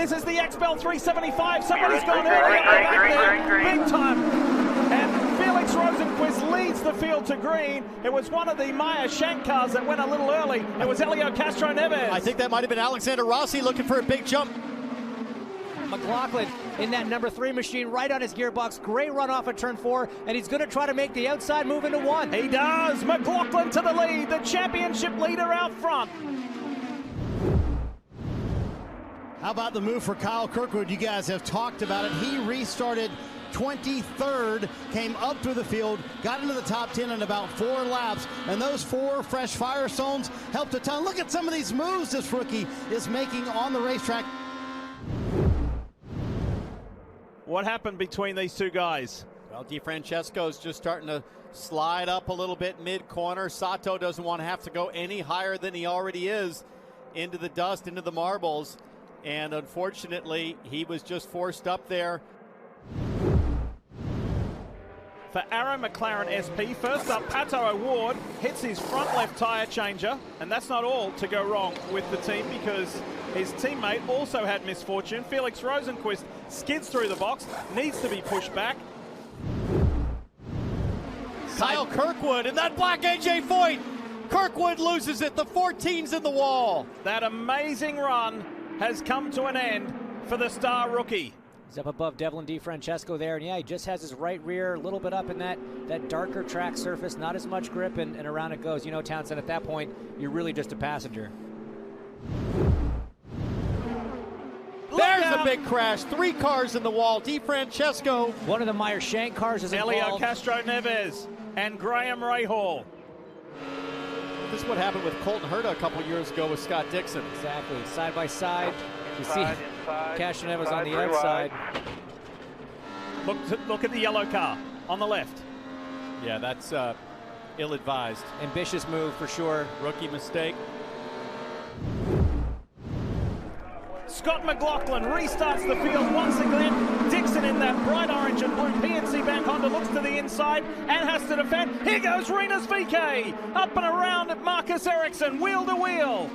This is the XBell 375. Somebody's gone early up the back there, big time. And Felix Rosenquist leads the field to green. It was one of the Maya Shank cars that went a little early. It was Elio Castro Neves. I think that might have been Alexander Rossi looking for a big jump. McLaughlin in that number 3 machine right on his gearbox. Great run off at turn 4, and he's going to try to make the outside move into 1. He does. McLaughlin to the lead, the championship leader out front. How about the move for Kyle Kirkwood? You guys have talked about it. He restarted 23rd, came up through the field, got into the top 10 in about 4 laps, and those 4 fresh Firestones helped a ton. Look at some of these moves this rookie is making on the racetrack. What happened between these two guys? Well, DeFrancesco's just starting to slide up a little bit mid-corner. Sato doesn't want to have to go any higher than he already is into the dust, into the marbles. And unfortunately, he was just forced up there. For Arrow McLaren SP, first up, Pato O'Ward hits his front left tyre changer. And that's not all to go wrong with the team, because his teammate also had misfortune. Felix Rosenquist skids through the box, needs to be pushed back. Kyle Kirkwood in that black AJ Foyt. Kirkwood loses it. The 14's in the wall. That amazing run has come to an end for the star rookie. He's up above Devlin DeFrancesco there, and yeah, he just has his right rear a little bit up in that darker track surface, not as much grip, and around it goes. You know, Townsend, at that point, you're really just a passenger. There's a big crash. 3 cars in the wall. DeFrancesco. One of the Meyer Shank cars is Elio involved. Castro Neves and Graham Rahal. This is what happened with Colton Herta a couple years ago with Scott Dixon. Exactly. Side by side. You see Castro Neves on the outside. Look at the yellow car on the left. Yeah, that's ill-advised. Ambitious move for sure. Rookie mistake. Scott McLaughlin restarts the field once again. Dixon in that bright orange and blue PNC Bank Honda looks to the inside and has to defend. Here goes Rinus VK. Up and around at Marcus Ericsson, wheel to wheel.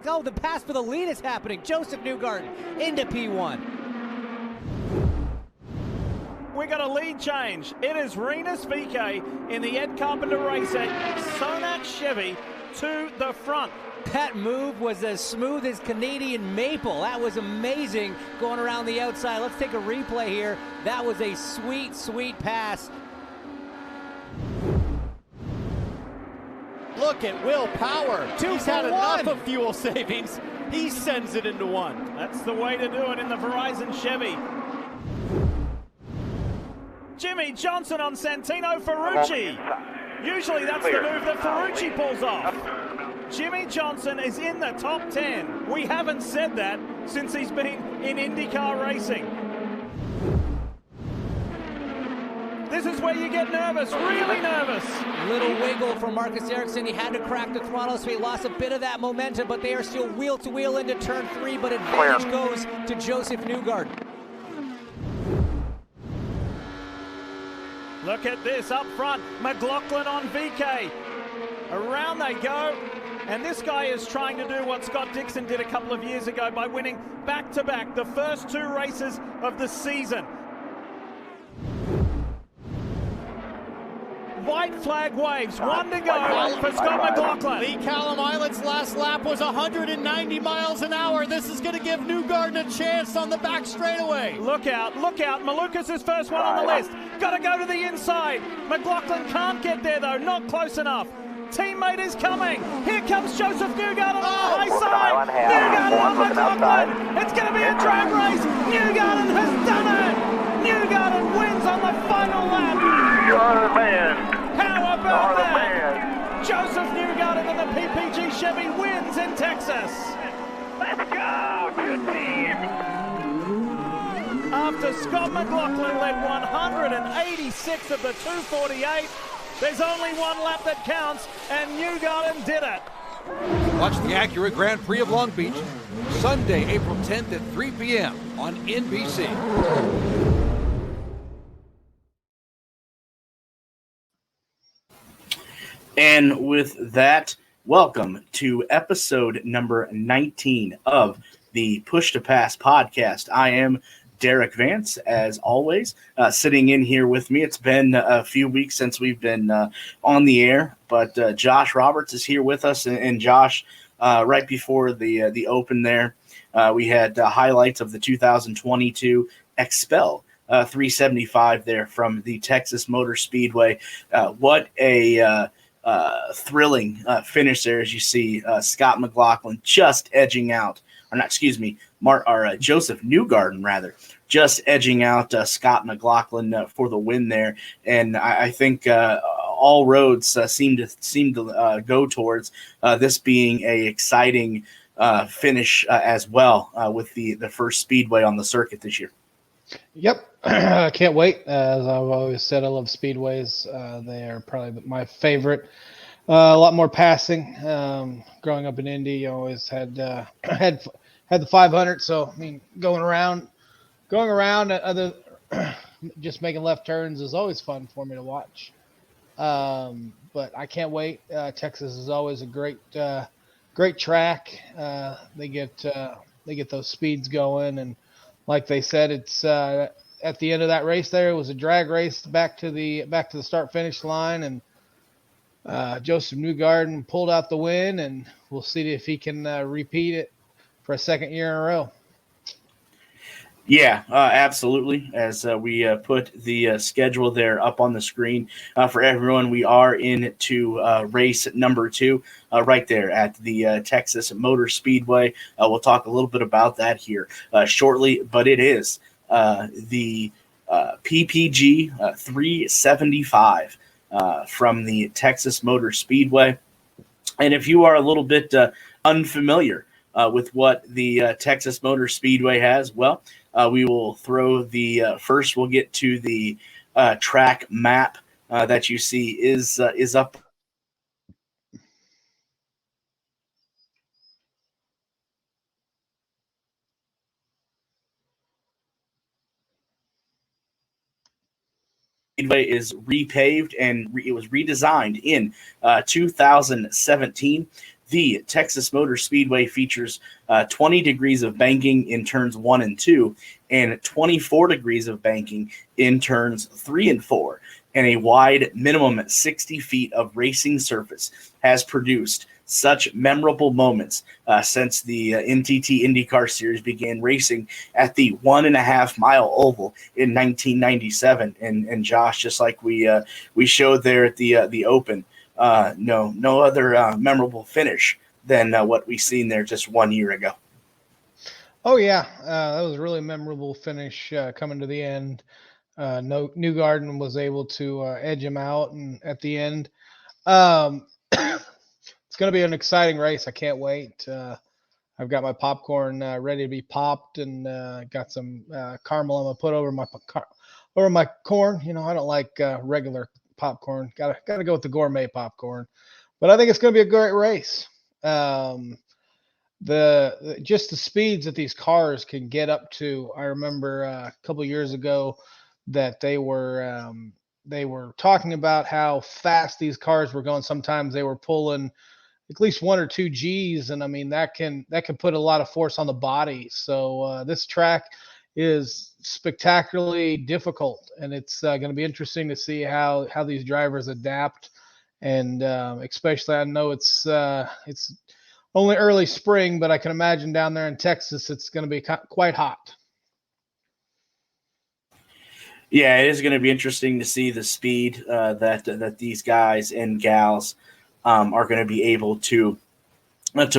Oh, the pass for the lead is happening. Joseph Newgarden into P1. We got a lead change. It is Rinus VK in the Ed Carpenter Racing Sonac Chevy to the front. That move was as smooth as Canadian maple. That was amazing going around the outside. Let's take a replay here. That was a sweet, sweet pass. Look at Will Power. He's had enough of fuel savings. He sends it into 1. That's the way to do it in the Verizon Chevy. Jimmy Johnson on Santino Ferrucci. Usually that's the move that Ferrucci pulls off. Jimmy Johnson is in the top 10. We haven't said that since he's been in IndyCar racing. This is where you get nervous, really nervous. Little wiggle from Marcus Ericsson. He had to crack the throttle, so he lost a bit of that momentum, but they are still wheel to wheel into turn 3, but advantage goes to Joseph Newgarden. Look at this up front. McLaughlin on VK. Around they go. And this guy is trying to do what Scott Dixon did a couple of years ago by winning back-to-back the first 2 races of the season. White flag waves, 1 to go for Scott McLaughlin. Lee Callum Islet's last lap was 190 miles an hour. This is going to give Newgarden a chance on the back straightaway. Look out, look out. Malukas is first one on the list. Got to go to the inside. McLaughlin can't get there though, not close enough. Teammate is coming. Here comes Joseph Newgarden on the high side. Newgarden on McLaughlin. It's going to be a drag race. Newgarden has done it. Newgarden wins on the final lap. You're the man. How about that? Joseph Newgarden and the PPG Chevy wins in Texas. Let's go. Good team. After Scott McLaughlin led 186 of the 248, there's only 1 lap that counts, and Newgarden did it. Watch the Acura Grand Prix of Long Beach, Sunday, April 10th at 3 p.m. on NBC. And with that, Welcome to episode number 19 of the Push to Pass podcast. I am Derik Vance, as always, sitting in here with me. It's been a few weeks since we've been on the air, but Josh Roberts is here with us. And Josh, right before the open there, we had highlights of the 2022 Expel 375 there from the Texas Motor Speedway. What a thrilling finish there, as you see Scott McLaughlin just edging out, Joseph Newgarden rather, just edging out Scott McLaughlin for the win there. And I think all roads seem to go towards this being a exciting finish as well with the first speedway on the circuit this year. Yep, I can't wait. As I've always said, I love speedways. They are probably my favorite. A lot more passing. Growing up in Indy, you always had the 500. So I mean, going around, other just making left turns is always fun for me to watch. But I can't wait. Texas is always a great track. They get those speeds going, and like they said, it's at the end of that race there, it was a drag race back to the start finish line, and Joseph Newgarden pulled out the win, and we'll see if he can repeat it for a second year in a row. Yeah, absolutely. As we put the schedule there up on the screen for everyone, we are into race number 2 right there at the Texas Motor Speedway. We'll talk a little bit about that here shortly, but it is the PPG 375 from the Texas Motor Speedway. And if you are a little bit unfamiliar with what the Texas Motor Speedway has, well, we will throw first we'll get to the track map that you see is up. Speedway is repaved and it was redesigned in 2017. The Texas Motor Speedway features 20 degrees of banking in turns 1 and 2 and 24 degrees of banking in turns 3 and 4. And a wide minimum 60 feet of racing surface has produced such memorable moments since the NTT IndyCar Series began racing at the 1.5 mile oval in 1997. And Josh, just like we showed there at the Open, no other memorable finish than what we seen there just 1 year ago. Oh yeah, that was a really memorable finish coming to the end. Newgarden was able to edge him out, and at the end, it's going to be an exciting race. I can't wait. I've got my popcorn ready to be popped, and got some caramel I'm gonna put over my corn. You know, I don't like regular popcorn. Gotta go with the gourmet popcorn. But I think it's going to be a great race. Just the speeds that these cars can get up to. I remember a couple of years ago that they were talking about how fast these cars were going. Sometimes they were pulling at least 1 or 2 G's, and I mean that can put a lot of force on the body. So this track is spectacularly difficult, and it's going to be interesting to see how these drivers adapt. And especially, I know it's only early spring, but I can imagine down there in Texas, it's going to be quite hot. Yeah, it is going to be interesting to see the speed that these guys and gals are going to be able to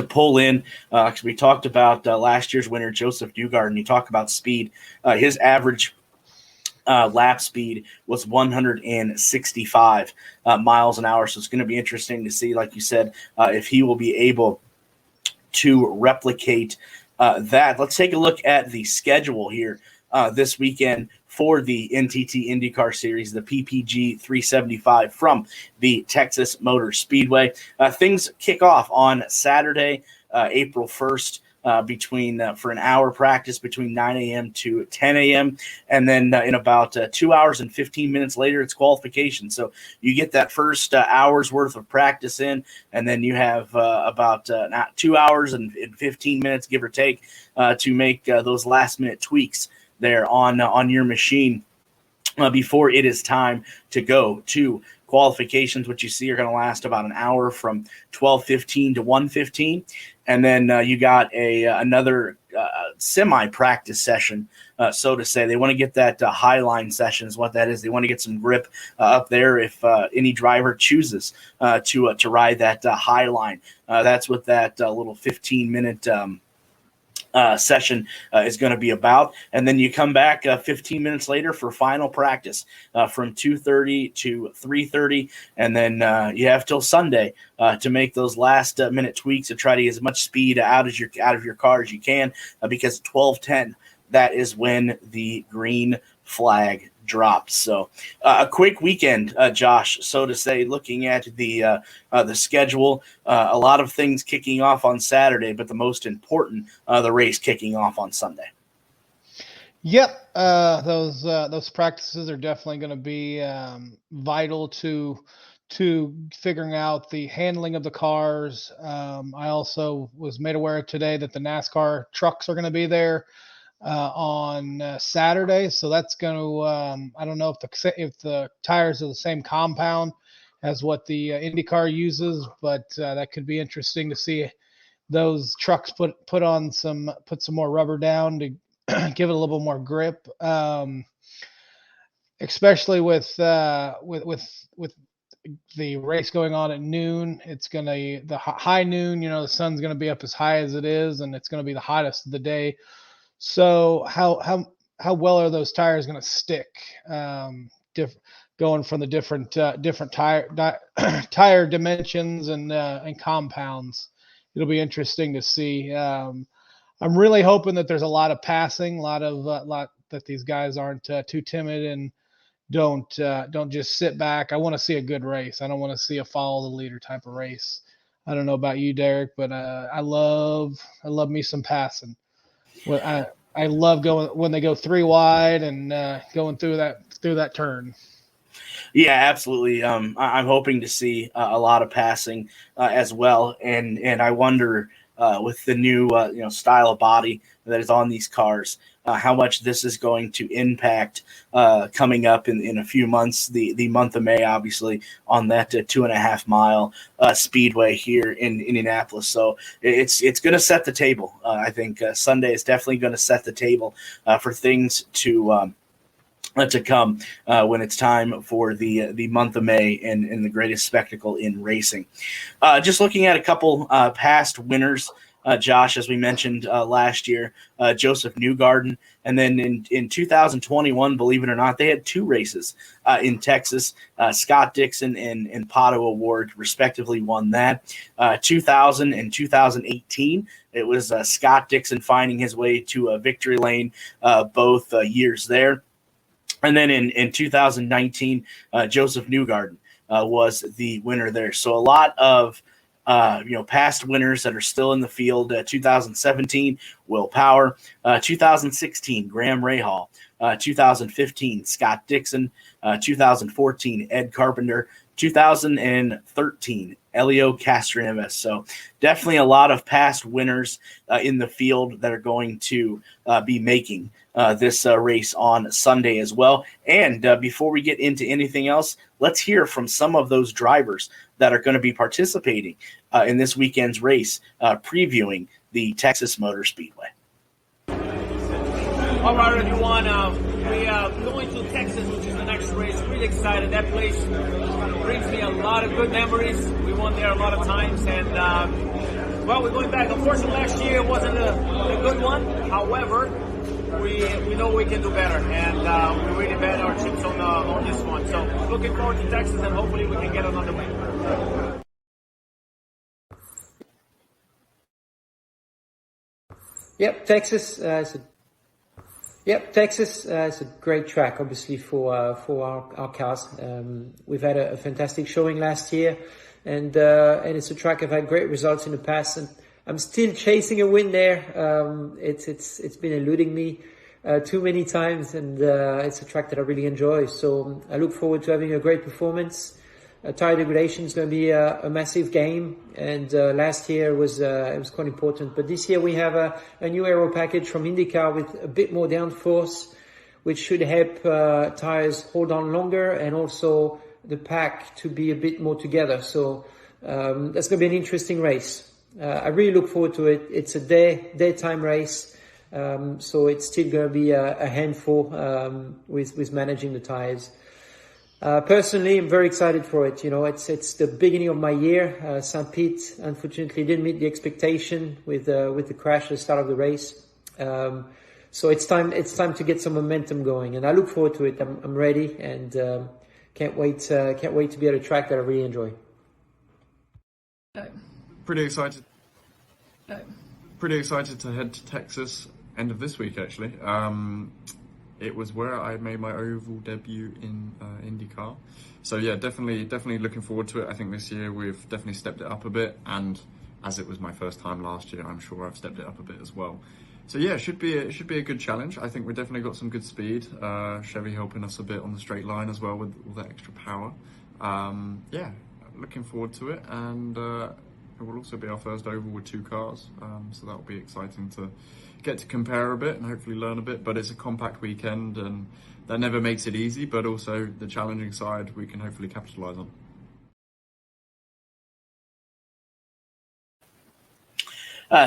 pull in. Because we talked about last year's winner, Joseph Newgarden. You talk about speed. His average lap speed was 165 miles an hour. So it's going to be interesting to see, like you said, if he will be able to replicate that. Let's take a look at the schedule here this weekend for the NTT IndyCar Series, the PPG 375 from the Texas Motor Speedway. Things kick off on Saturday, April 1st between for an hour practice between 9 a.m. to 10 a.m. And then in about 2 hours and 15 minutes later, it's qualification. So you get that first hour's worth of practice in, and then you have about 2 hours and 15 minutes, give or take, to make those last-minute tweaks there on your machine before it is time to go to qualifications. What you see are going to last about an hour from 12:15 to 1:15. And then you got another semi-practice session, so to say. They want to get that high line session is what that is. They want to get some grip up there if any driver chooses to ride that high line. That's what that little 15-minute session is going to be about. And then you come back 15 minutes later for final practice from 2:30 to 3:30. And then you have till Sunday to make those last minute tweaks to try to get as much speed out of your car as you can, because 12:10, that is when the green flag drops. So a quick weekend, Josh, so to say, looking at the schedule, a lot of things kicking off on Saturday, but the most important, the race kicking off on Sunday. Yep. Those practices are definitely going to be vital to figuring out the handling of the cars. I also was made aware today that the NASCAR trucks are going to be there on Saturday, so that's going to I don't know if the tires are the same compound as what the IndyCar uses, but that could be interesting to see those trucks put some more rubber down to give it a little bit more grip, especially with the race going on at noon. It's going to the high noon, the sun's going to be up as high as it is, and it's going to be the hottest of the day. So how well are those tires going to stick? Going from the different tire dimensions and compounds, it'll be interesting to see. I'm really hoping that there's a lot of passing, that these guys aren't too timid and don't just sit back. I want to see a good race. I don't want to see a follow the leader type of race. I don't know about you, Derik, but I love me some passing. Well, I love going when they go 3 wide and going through that turn. Yeah, absolutely. I'm hoping to see a lot of passing as well, and I wonder with the new style of body that is on these cars, how much this is going to impact coming up in a few months, the month of May, obviously, on that 2.5 mile speedway here in Indianapolis. So it's going to set the table. I think Sunday is definitely going to set the table for things to come when it's time for the month of May and the greatest spectacle in racing. Just looking at a couple past winners, Josh, as we mentioned last year, Joseph Newgarden. And then in 2021, believe it or not, they had 2 races in Texas. Scott Dixon and Pato Award respectively won that. 2000 and 2018, it was Scott Dixon finding his way to a victory lane both years there. And then in 2019, Joseph Newgarden was the winner there. So a lot of past winners that are still in the field. 2017, Will Power. 2016, Graham Rahal. 2015, Scott Dixon. 2014, Ed Carpenter. 2013, Elio Castroneves. So definitely a lot of past winners in the field that are going to be making this race on Sunday as well. And before we get into anything else, let's hear from some of those drivers that are going to be participating in this weekend's race, previewing the Texas Motor Speedway. All right, everyone. We are going to Texas, which is the next race. Really excited. That place brings me a lot of good memories. We won there a lot of times, and we're going back. Unfortunately, last year wasn't a good one. However, we know we can do better, and we really bet our chips on this one. So looking forward to Texas, and hopefully we can get another win. Yep, Texas is a great track, obviously, for our cars. We've had a fantastic showing last year, and it's a track I've had great results in the past, and I'm still chasing a win there. It's been eluding me too many times, and it's a track that I really enjoy. So I look forward to having a great performance. Tire degradation is going to be a massive game, and last year was it was quite important. But this year we have a new aero package from IndyCar with a bit more downforce, which should help tires hold on longer and also the pack to be a bit more together. So that's going to be an interesting race. I really look forward to it. It's a daytime race, so it's still going to be a handful with managing the tires. Personally, I'm very excited for it. You know, it's the beginning of my year. St. Pete, unfortunately, didn't meet the expectation with the crash at the start of the race. So it's time to get some momentum going, and I look forward to it. I'm ready, and can't wait to be at a track that I really enjoy. Pretty excited. Pretty excited to head to Texas end of this week, actually. It was where I made my oval debut in IndyCar. So yeah, definitely looking forward to it. I think this year we've definitely stepped it up a bit, and as it was my first time last year, I'm sure I've stepped it up a bit as well. So yeah, it should be a good challenge. I think we definitely got some good speed. Chevy helping us a bit on the straight line as well with all that extra power. Yeah, looking forward to it, and it will also be our first oval with two cars. So that'll be exciting to get to compare a bit and hopefully learn a bit. But it's a compact weekend, and that never makes it easy. But also the challenging side we can hopefully capitalise on.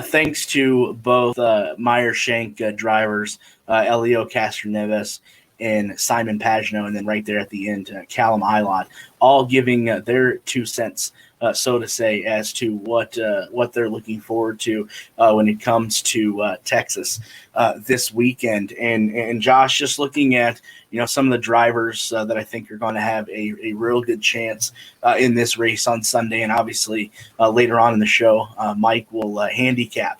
Thanks to both Meyer-Shank drivers, Elio Castroneves and Simon Pagenaud, and then right there at the end, Callum Ilott, all giving their 2 cents, so to say, as to what they're looking forward to when it comes to Texas this weekend. And Josh, just looking at some of the drivers that I think are going to have a real good chance in this race on Sunday, and obviously later on in the show, Mike will handicap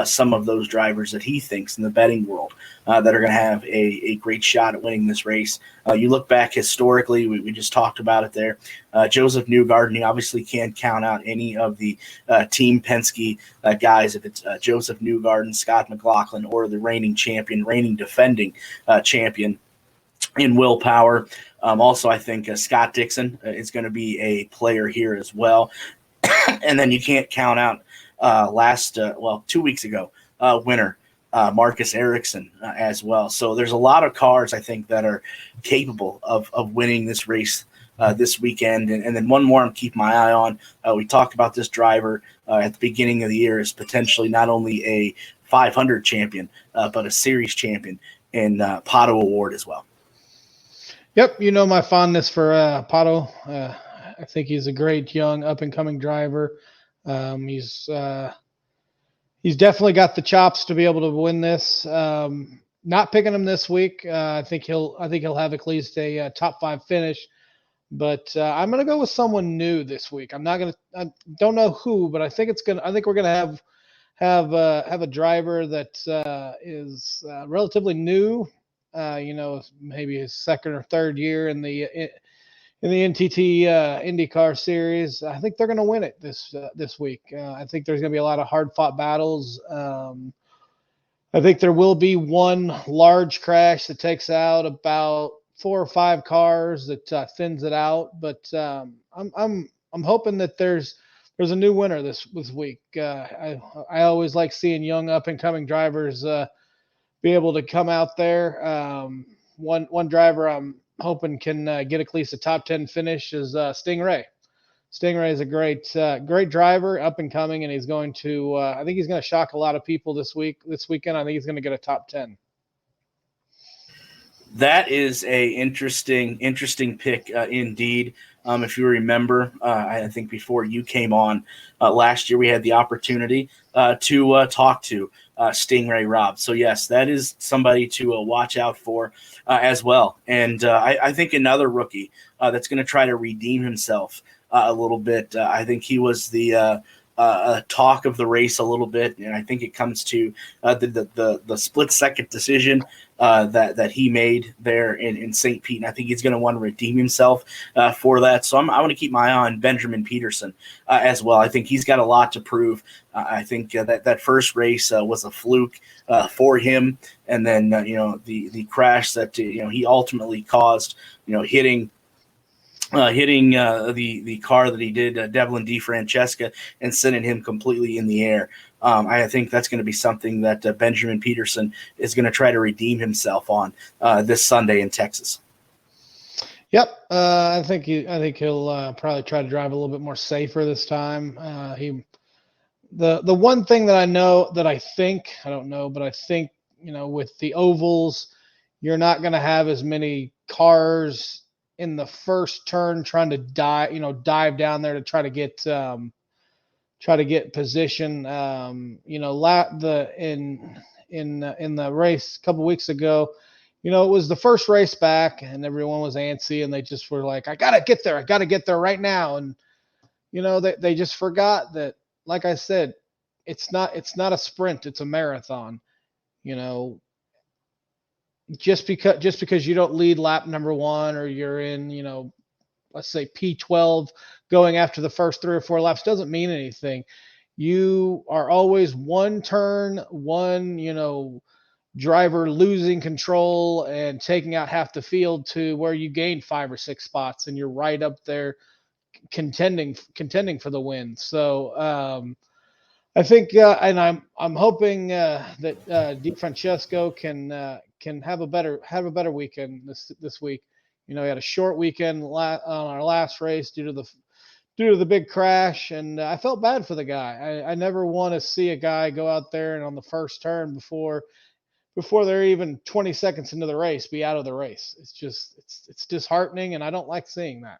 some of those drivers that he thinks in the betting world that are going to have a great shot at winning this race. You look back historically, we just talked about it there. Joseph Newgarden, you obviously can't count out any of the Team Penske guys, if it's Joseph Newgarden, Scott McLaughlin, or the reigning defending champion in Will Power. Also, I think Scott Dixon is going to be a player here as well. And then you can't count out 2 weeks ago, winner Marcus Ericsson as well. So there's a lot of cars I think that are capable of winning this race this weekend. And then one more I'm keeping my eye on. We talked about this driver at the beginning of the year as potentially not only a 500 champion, but a series champion in Pato O'Ward as well. Yep, my fondness for Pato. I think he's a great young up-and-coming driver. He's definitely got the chops to be able to win this. Not picking him this week. I think he'll have at least a top 5 finish. But I'm gonna go with someone new this week. I don't know who, but I think we're gonna have a driver that is relatively new. Maybe his second or third year in the NTT IndyCar series. I think they're going to win it this week. I think there's going to be a lot of hard-fought battles. I think there will be one large crash that takes out about 4 or 5 cars that thins it out. But I'm hoping that there's a new winner this week. I always like seeing young up-and-coming drivers be able to come out there. One driver I'm hoping can get at least a top 10 finish is Stingray. Stingray is a great driver, up and coming, and he's going to I think he's going to shock a lot of people this weekend. I think he's going to get a top 10. That is a interesting pick indeed. If you remember, I think before you came on last year, we had the opportunity to talk to Stingray Robb. So yes, that is somebody to watch out for as well. And I think another rookie that's going to try to redeem himself a little bit. I think he was the talk of the race a little bit, and I think it comes to the split-second decision that he made there in St. Pete, and I think he's going to want to redeem himself for that. So I want to keep my eye on Benjamin Peterson as well. I think he's got a lot to prove. I think that first race was a fluke for him, and then the crash that he ultimately caused, hitting the car that he did, Devlin DeFrancesca, and sending him completely in the air. I think that's going to be something that Benjamin Peterson is going to try to redeem himself on this Sunday in Texas. Yep, I think he'll probably try to drive a little bit more safer this time. The one thing that I know that I think with the ovals, you're not going to have as many cars in the first turn trying to dive down there to try to get position. In the race a couple weeks ago, it was the first race back and everyone was antsy and they just were like, I gotta get there right now. And they just forgot that, like I said, it's not a sprint, it's a marathon. Just because you don't lead lap number 1 or you're in, let's say P12 going after the first 3 or 4 laps doesn't mean anything. You are always one turn, driver losing control and taking out half the field to where you gain 5 or 6 spots and you're right up there contending for the win. So I think, and I'm hoping that DeFrancesco can have a better weekend this week. He had a short weekend on our last race due to the big crash, and I felt bad for the guy. I never want to see a guy go out there and on the first turn before they're even 20 seconds into the race be out of the race. It's disheartening, and I don't like seeing that.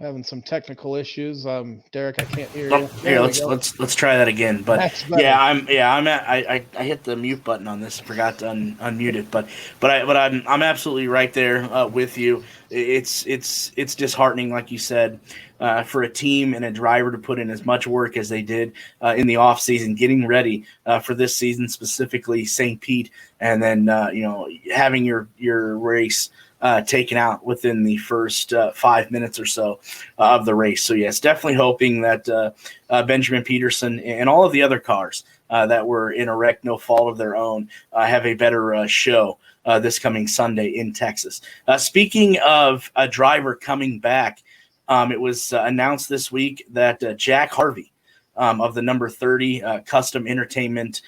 Having some technical issues. Derik, I can't hear you. Here, let's try that again. But I hit the mute button on this, forgot to unmute it. But I'm absolutely right there with you. It's disheartening, like you said, for a team and a driver to put in as much work as they did in the off season, getting ready for this season, specifically St. Pete, and then having your race taken out within the first 5 minutes or so of the race. So yes, definitely hoping that Benjamin Peterson and all of the other cars that were in a wreck, no fault of their own, have a better show this coming Sunday in Texas. Speaking of a driver coming back, it was announced this week that Jack Harvey of the number 30 Custom Entertainment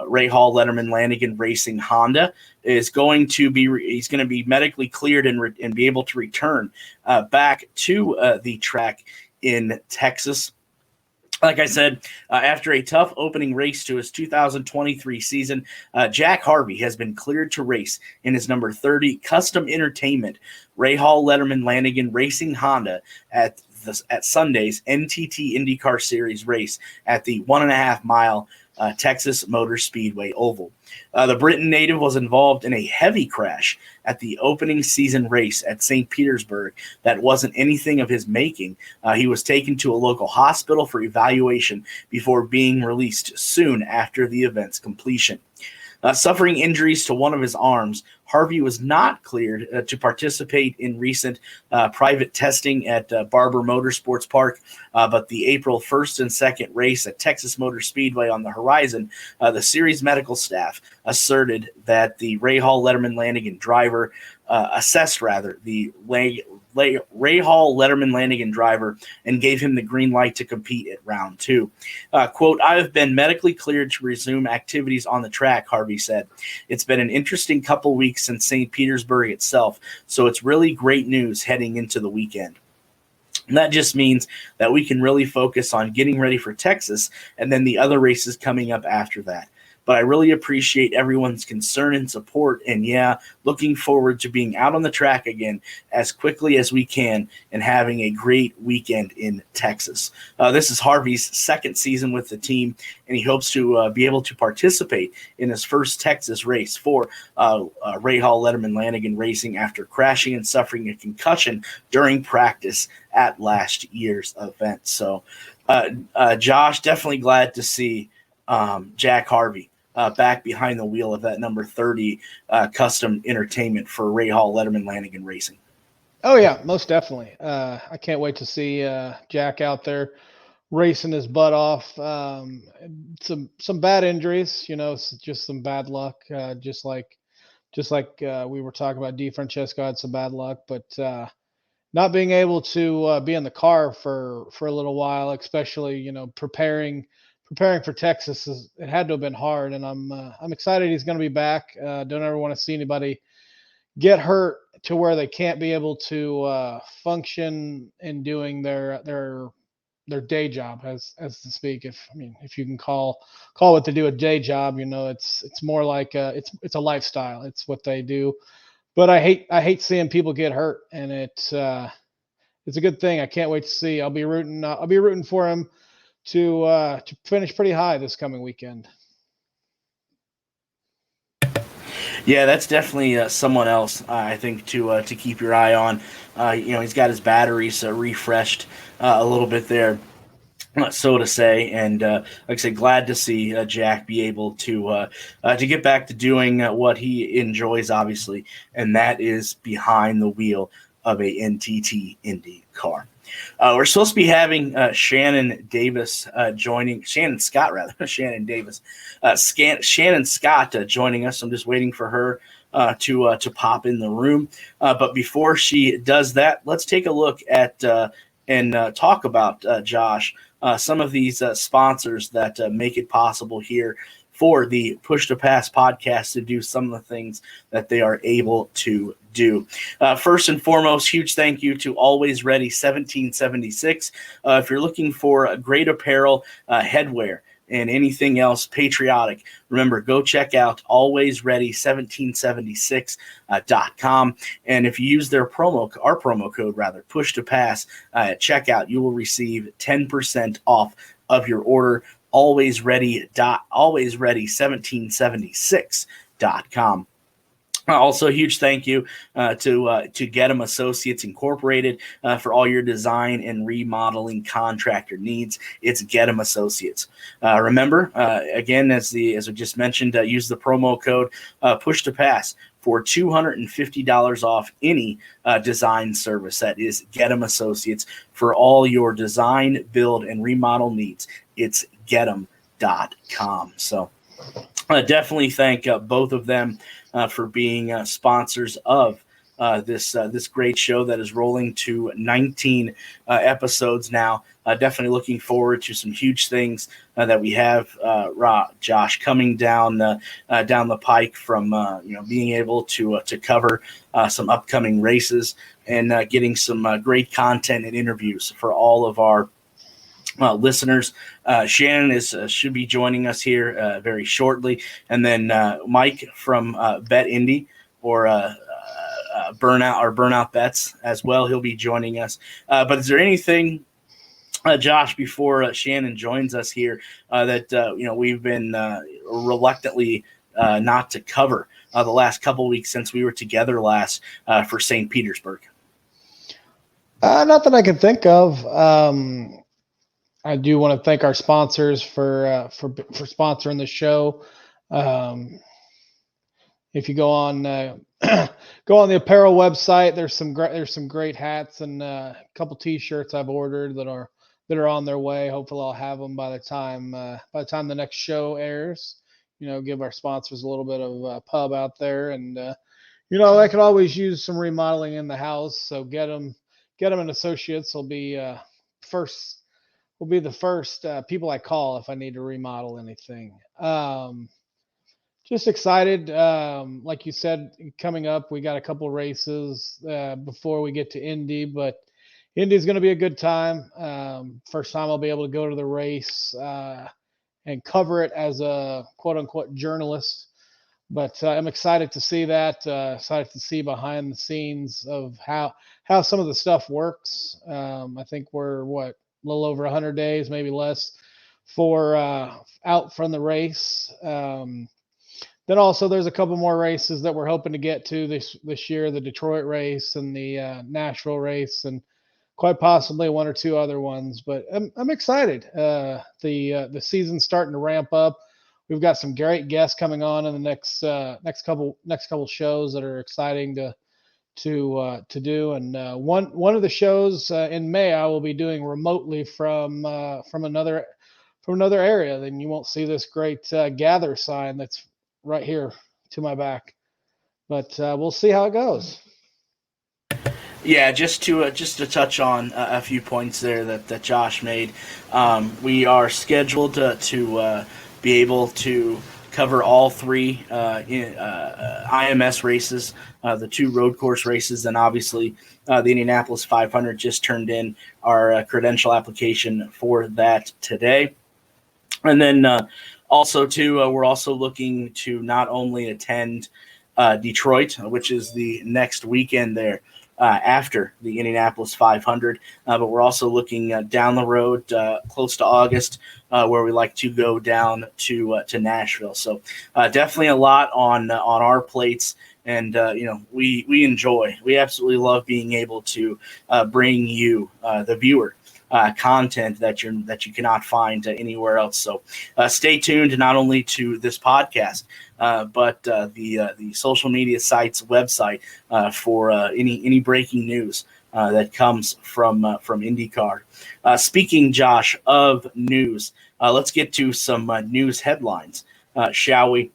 Ray Hall Letterman Lanigan Racing Honda is going to be medically cleared and be able to return back to the track in Texas. Like I said, after a tough opening race to his 2023 season, Jack Harvey has been cleared to race in his number 30 Custom Entertainment Ray Hall Letterman Lanigan Racing Honda at Sunday's NTT IndyCar Series race at the 1.5 mile Texas Motor Speedway Oval. The Britain native was involved in a heavy crash at the opening season race at St. Petersburg that wasn't anything of his making. He was taken to a local hospital for evaluation before being released soon after the event's completion. Suffering injuries to one of his arms, Harvey was not cleared to participate in recent private testing at Barber Motorsports Park, but the April 1st and 2nd race at Texas Motor Speedway on the horizon, the series medical staff asserted that the Ray Hall Letterman Lanigan driver assessed the Ray Hall Letterman Lanigan driver and gave him the green light to compete at round 2. Quote, I have been medically cleared to resume activities on the track, Harvey said. It's been an interesting couple weeks since St. Petersburg itself, so it's really great news heading into the weekend. And that just means that we can really focus on getting ready for Texas and then the other races coming up after that. but I really appreciate everyone's concern and support. And yeah, looking forward to being out on the track again as quickly as we can and having a great weekend in Texas. This is Harvey's second season with the team, and he hopes to be able to participate in his first Texas race for Ray Hall Letterman Lanigan Racing after crashing and suffering a concussion during practice at last year's event. So, Josh, definitely glad to see Jack Harvey back behind the wheel of that number 30 custom entertainment for Ray Hall Letterman Lanigan Racing. Oh yeah, most definitely. I can't wait to see Jack out there racing his butt off. Some bad injuries, just some bad luck. Just like we were talking about, DeFrancesco had some bad luck, but not being able to be in the car for a little while, especially preparing for Texas, it had to have been hard. And I'm excited he's going to be back. Don't ever want to see anybody get hurt to where they can't be able to function in doing their day job, as to speak. If you can call what they do a day job, it's more like it's a lifestyle. It's what they do. But I hate seeing people get hurt, and it's a good thing. I can't wait to see. I'll be rooting for him to finish pretty high this coming weekend. Yeah, that's definitely someone else, I think, to keep your eye on. He's got his batteries refreshed a little bit there, so to say. And like I said, glad to see Jack be able to get back to doing what he enjoys, obviously, and that is behind the wheel of a NTT Indy car. We're supposed to be having Shannon Scott joining us. I'm just waiting for her to pop in the room. But before she does that, let's take a look at and talk about, Josh, some of these sponsors that make it possible here for the Push to Pass podcast to do some of the things that they are able to do. First and foremost, huge thank you to Always Ready 1776. If you're looking for great apparel, headwear, and anything else patriotic, remember, go check out alwaysready1776.com. And if you use our promo code, Push to Pass at checkout, you will receive 10% off of your order. alwaysready1776.com. Also, a huge thank you to Get 'em Associates Incorporated for all your design and remodeling contractor needs. It's Get 'em Associates. Remember, again, as we just mentioned, use the promo code Push to Pass for $250 off any design service. That is Get 'em Associates for all your design, build, and remodel needs. It's getem.com. So definitely thank both of them for being sponsors of this great show that is rolling to 19 episodes now. Definitely looking forward to some huge things that we have, Josh, coming down the pike from being able to cover some upcoming races and getting some great content and interviews for all of our listeners. Shannon should be joining us here very shortly, and then Mike from Bet Indy or Burnout Bets as well. He'll be joining us. But is there anything, Josh, before Shannon joins us here, that we've been reluctantly not to cover the last couple weeks since we were together last for St. Petersburg? Not that I can think of. I do want to thank our sponsors for sponsoring the show. If you go on the apparel website, there's some great hats and a couple T-shirts I've ordered that are on their way. Hopefully, I'll have them by the time the next show airs. Give our sponsors a little bit of pub out there, and I could always use some remodeling in the house. So get them and Associates will be first. Will be the first people I call if I need to remodel anything. Just excited. Like you said, coming up, we got a couple races before we get to Indy, but Indy's going to be a good time. First time I'll be able to go to the race and cover it as a quote unquote journalist. But I'm excited to see that. Excited to see behind the scenes of how some of the stuff works. I think we're a little over 100 days, maybe less, for out from the race. Then also there's a couple more races that we're hoping to get to this year: the Detroit race and the Nashville race, and quite possibly one or two other ones. But I'm excited. The season's starting to ramp up. We've got some great guests coming on in the next couple shows that are exciting to do. And one of the shows in May I will be doing remotely from another area. Then you won't see this great gather sign that's right here to my back. But we'll see how it goes. Yeah, just to touch on a few points there that Josh made. We are scheduled to be able to cover all three IMS races, the 2 road course races, and obviously the Indianapolis 500 just turned in our credential application for that today. And then also, too, we're also looking to not only attend Detroit, which is the next weekend there, after the Indianapolis 500, but we're also looking down the road, close to August, where we like to go down to Nashville. So definitely a lot on our plates, and we absolutely love being able to bring you, the viewer, content that you cannot find anywhere else. So stay tuned not only to this podcast, but the social media site's website for any breaking news that comes from IndyCar. Speaking, Josh, of news, let's get to some news headlines, shall we?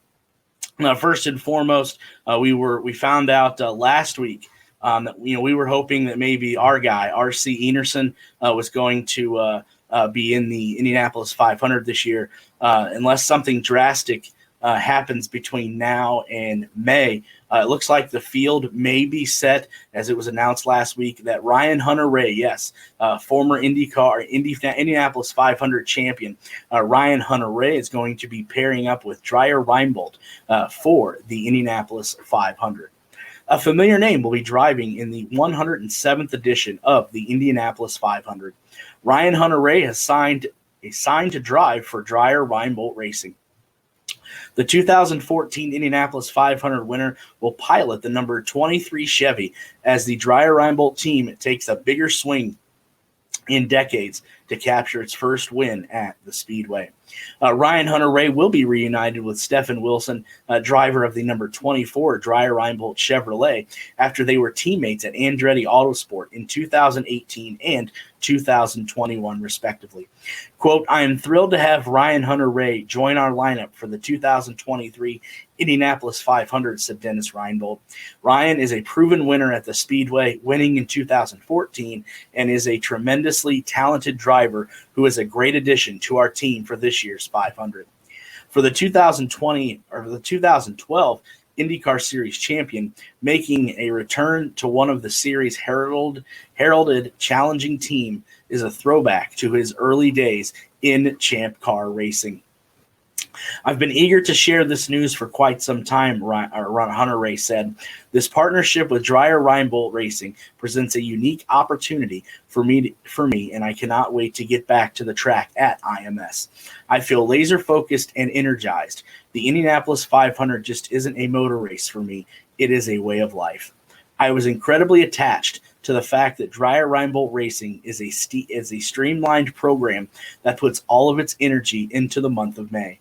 First and foremost, we found out last week. We were hoping that maybe our guy, R.C. Enerson, was going to be in the Indianapolis 500 this year, unless something drastic happens between now and May. It looks like the field may be set, as it was announced last week, that Ryan Hunter-Reay, yes, former Indianapolis 500 champion, Ryan Hunter-Reay is going to be pairing up with Dreyer Reinbold for the Indianapolis 500. A familiar name will be driving in the 107th edition of the Indianapolis 500. Ryan Hunter-Reay has signed to drive for Dreyer Reinbold Racing. The 2014 Indianapolis 500 winner will pilot the number 23 Chevy as the Dreyer Reinbold team takes a bigger swing in decades to capture its first win at the Speedway. Ryan Hunter-Reay will be reunited with Stephen Wilson, driver of the number 24 Dreyer Reinbold Chevrolet, after they were teammates at Andretti Autosport in 2018 and 2021, respectively. Quote, "I am thrilled to have Ryan Hunter-Reay join our lineup for the 2023 Indianapolis 500, said Dennis Reinbold. Ryan is a proven winner at the Speedway, winning in 2014, and is a tremendously talented driver who is a great addition to our team for this year's 500. For the 2012 IndyCar Series champion, making a return to one of the series' heralded challenging team is a throwback to his early days in Champ Car racing. I've been eager to share this news for quite some time," Hunter-Reay said. "This partnership with Dreyer Reinbold Racing presents a unique opportunity for me, and I cannot wait to get back to the track at IMS. I feel laser-focused and energized. The Indianapolis 500 just isn't a motor race for me. It is a way of life. I was incredibly attached to the fact that Dreyer Reinbold Racing is a streamlined program that puts all of its energy into the month of May.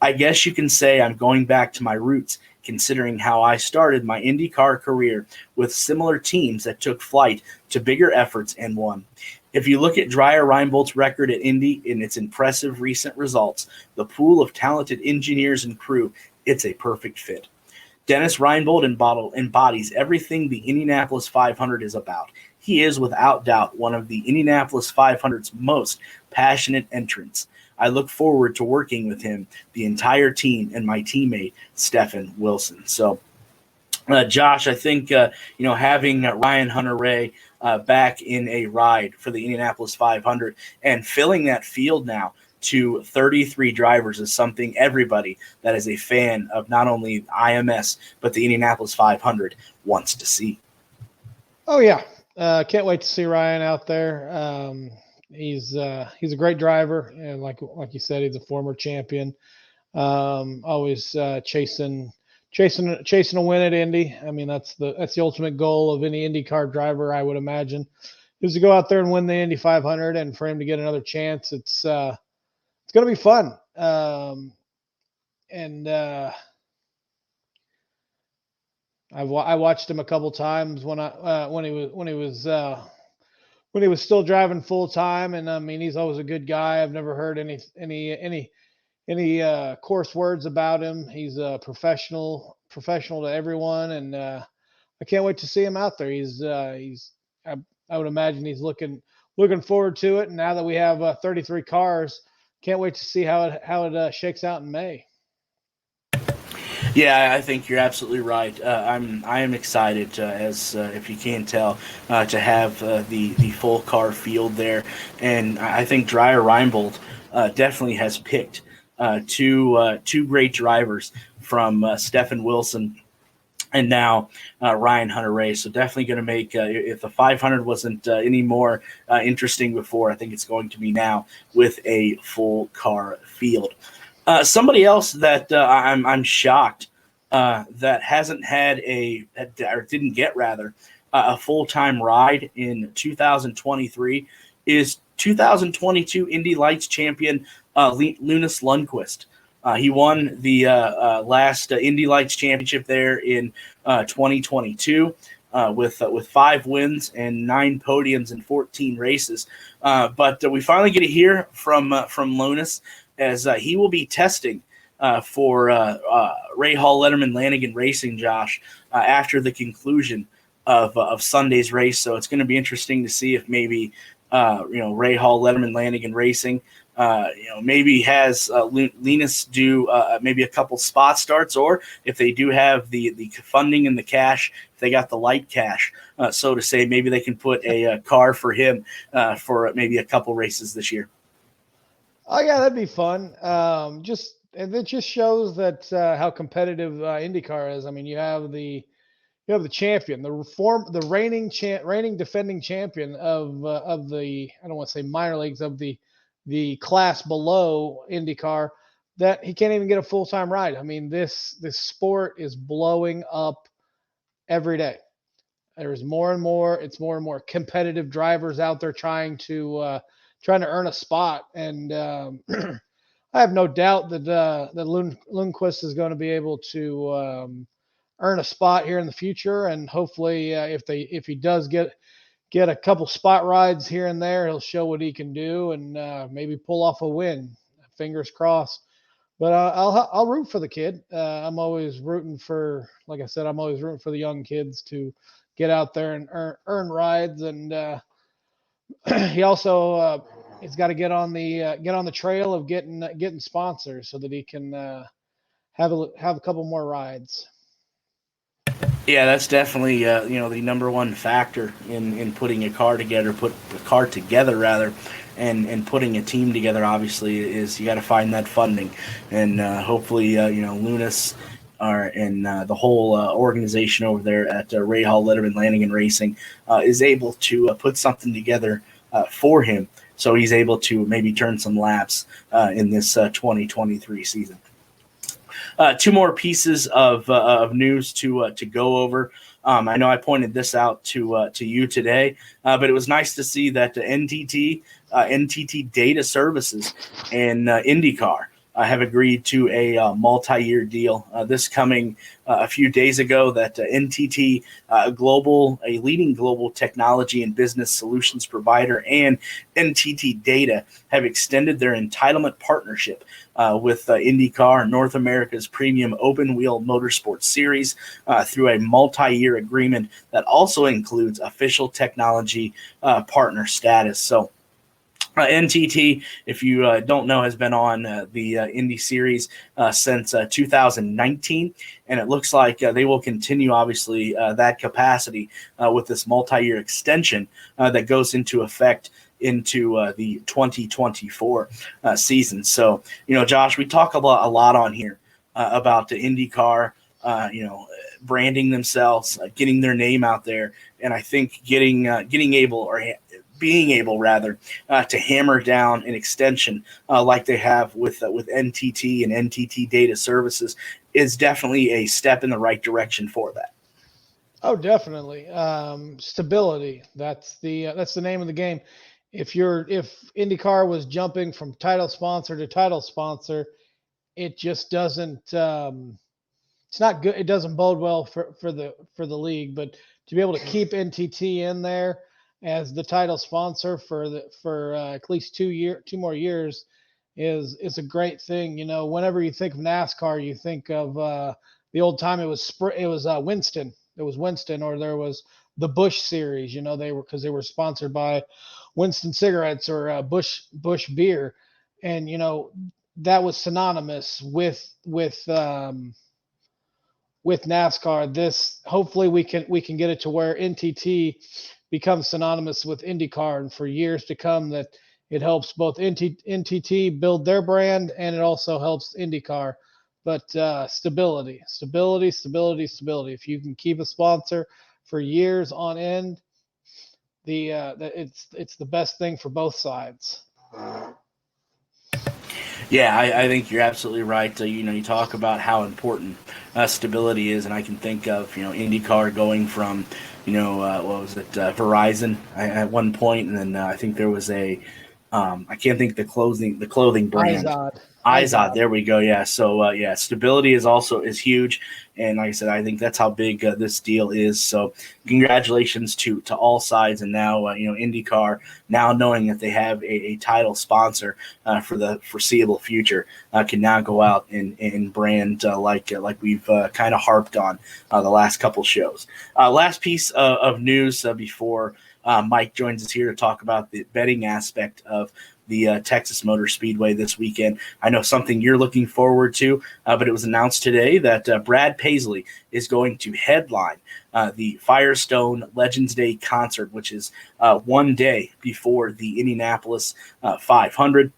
I guess you can say I'm going back to my roots, considering how I started my IndyCar career with similar teams that took flight to bigger efforts and won. If you look at Dreyer Reinbold's record at Indy and its impressive recent results, the pool of talented engineers and crew, it's a perfect fit. Dennis Reinbold embodies everything the Indianapolis 500 is about. He is, without doubt, one of the Indianapolis 500's most passionate entrants. I look forward to working with him, the entire team, and my teammate, Stephen Wilson." So, Josh, I think having Ryan Hunter-Reay back in a ride for the Indianapolis 500 and filling that field now to 33 drivers is something everybody that is a fan of not only IMS but the Indianapolis 500 wants to see. Oh yeah, can't wait to see Ryan out there. He's a great driver, and like you said, he's a former champion. Always chasing a win at Indy. I mean, that's the ultimate goal of any IndyCar driver, I would imagine, is to go out there and win the Indy 500, and for him to get another chance, it's going to be fun. I watched him a couple times when he was still driving full time, and I mean, he's always a good guy. I've never heard any coarse words about him. He's a professional to everyone, and I can't wait to see him out there. I would imagine he's looking forward to it. And now that we have 33 cars, can't wait to see how it shakes out in May. Yeah, I think you're absolutely right. I am excited, as if you can't tell, to have the full car field there, and I think Dreyer Reinbold definitely has picked two great drivers from Stefan Wilson and now Ryan Hunter-Reay. So definitely going to make, if the 500 wasn't any more interesting before, I think it's going to be now with a full car field. Somebody else that I'm shocked that hasn't had or didn't get a full-time ride in 2023 is 2022 Indy Lights champion Linus Lundqvist. He won the last Indy Lights championship there in 2022 with 5 wins and 9 podiums in 14 races. But we finally get to hear from Linus as he will be testing for Ray Hall Letterman Lanigan Racing, Josh, after the conclusion of Sunday's race. So it's going to be interesting to see if maybe Ray Hall Letterman Lanigan Racing maybe has Linus do maybe a couple spot starts, or if they do have the funding and the cash, if they got the light cash, so to say, maybe they can put a car for him for maybe a couple races this year. Oh yeah, that'd be fun. And it just shows that how competitive IndyCar is. I mean, you have the champion, the reigning defending champion of the, I don't want to say minor leagues, of the class below IndyCar, that he can't even get a full-time ride. I mean, this sport is blowing up every day. There's more and more. It's more and more competitive drivers out there trying to earn a spot, and I have no doubt that Lundqvist is going to be able to earn a spot here in the future, and hopefully, if he does get a couple spot rides here and there, he'll show what he can do and maybe pull off a win. Fingers crossed. But I'll root for the kid. I'm always rooting for, like I said, I'm always rooting for the young kids to get out there and earn rides. And he also he's got to get on the trail of getting sponsors so that he can have a couple more rides. Yeah, that's definitely the number one factor in putting a car together, and putting a team together. Obviously, is you got to find that funding, and hopefully Linus and the whole organization over there at Ray Hall Letterman Lanigan Racing is able to put something together for him, so he's able to maybe turn some laps in this 2023 season. 2 more pieces of news to go over. I know I pointed this out to you today, but it was nice to see that the NTT Data Services and IndyCar have agreed to a multi-year deal. This coming a few days ago, that NTT a leading global technology and business solutions provider, and NTT Data have extended their entitlement partnership with IndyCar, North America's premium open-wheel motorsport series, through a multi-year agreement that also includes official technology partner status. So NTT, if you don't know, has been on the Indy Series since 2019, and it looks like they will continue, obviously, that capacity with this multi-year extension that goes into effect into the 2024 season. So, Josh, we talk a lot on here about the IndyCar, branding themselves, getting their name out there, and I think being able to hammer down an extension like they have with NTT and NTT Data Services is definitely a step in the right direction for that. Oh, definitely. Stability. That's the name of the game. If IndyCar was jumping from title sponsor to title sponsor, it just doesn't. It's not good. It doesn't bode well for the league. But to be able to keep NTT in there as the title sponsor for at least 2 more years is a great thing. Whenever you think of NASCAR, you think of the old time. It was Winston. It was Winston, or there was the Bush series. Because they were sponsored by Winston cigarettes or Bush beer, and that was synonymous with NASCAR. This hopefully we can get it to where NTT becomes synonymous with IndyCar, and for years to come, that it helps both NTT build their brand, and it also helps IndyCar. But stability. If you can keep a sponsor for years on end, it's the best thing for both sides. Yeah, I think you're absolutely right. You talk about how important stability is, and I can think of IndyCar going from what was it, Verizon at one point, and then I think there was I can't think the clothing brand. Izod. There we go. Yeah. So stability is huge, and like I said, I think that's how big this deal is. So congratulations to all sides, and now IndyCar, now knowing that they have a title sponsor for the foreseeable future, can now go out and brand like we've kind of harped on the last couple shows. Last piece of news before Mike joins us here to talk about the betting aspect of the Texas Motor Speedway this weekend. I know something you're looking forward to, but it was announced today that Brad Paisley is going to headline the Firestone Legends Day concert, which is 1 day before the Indianapolis 500.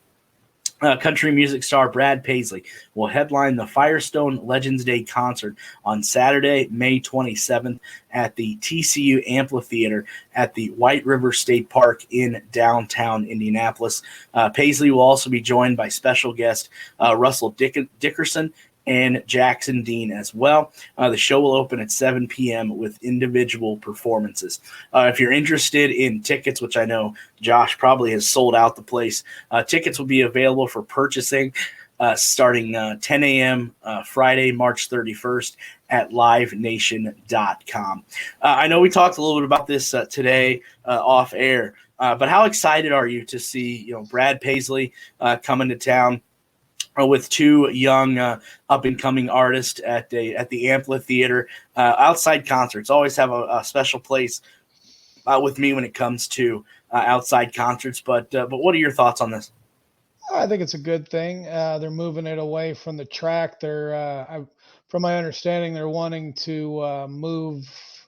Country music star Brad Paisley will headline the Firestone Legends Day concert on Saturday, May 27th at the TCU Amphitheater at the White River State Park in downtown Indianapolis. Paisley will also be joined by special guest Russell Dickerson and Jackson Dean as well. The show will open at 7 p.m. with individual performances. If you're interested in tickets, which I know Josh probably has sold out the place, tickets will be available for purchasing starting 10 a.m. Friday, March 31st at livenation.com. I know we talked a little bit about this today off air, but how excited are you to see Brad Paisley coming to town with two young up-and-coming artists at the amphitheater? Outside concerts always have a special place with me when it comes to outside concerts. But what are your thoughts on this? I think it's a good thing. They're moving it away from the track. From my understanding, they're wanting to move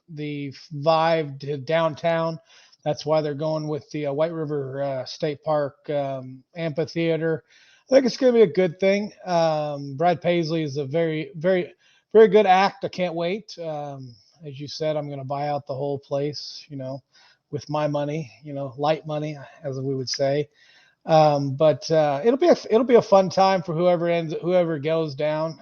the vibe to downtown. That's why they're going with the White River State Park amphitheater. I think it's going to be a good thing. Brad Paisley is a very, very, very good act. I can't wait. As you said, I'm going to buy out the whole place, with my money, light money, as we would say. But it'll be a fun time for whoever goes down.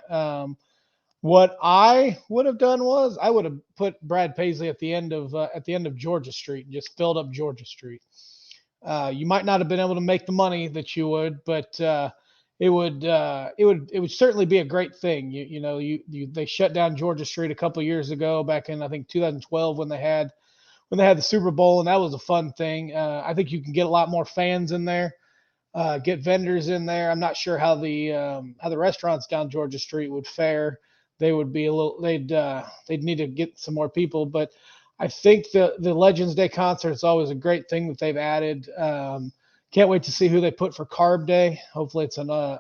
What I would have done was I would have put Brad Paisley at the end of Georgia Street and just filled up Georgia Street. You might not have been able to make the money that you would, but it would certainly be a great thing. They shut down Georgia Street a couple of years ago, back in I think 2012 when they had the Super Bowl, and that was a fun thing. I think you can get a lot more fans in there, get vendors in there. I'm not sure how the restaurants down Georgia Street would fare. They would be they'd need to get some more people, but I think the Legends Day concert is always a great thing that they've added. Can't wait to see who they put for Carb Day. Hopefully it's a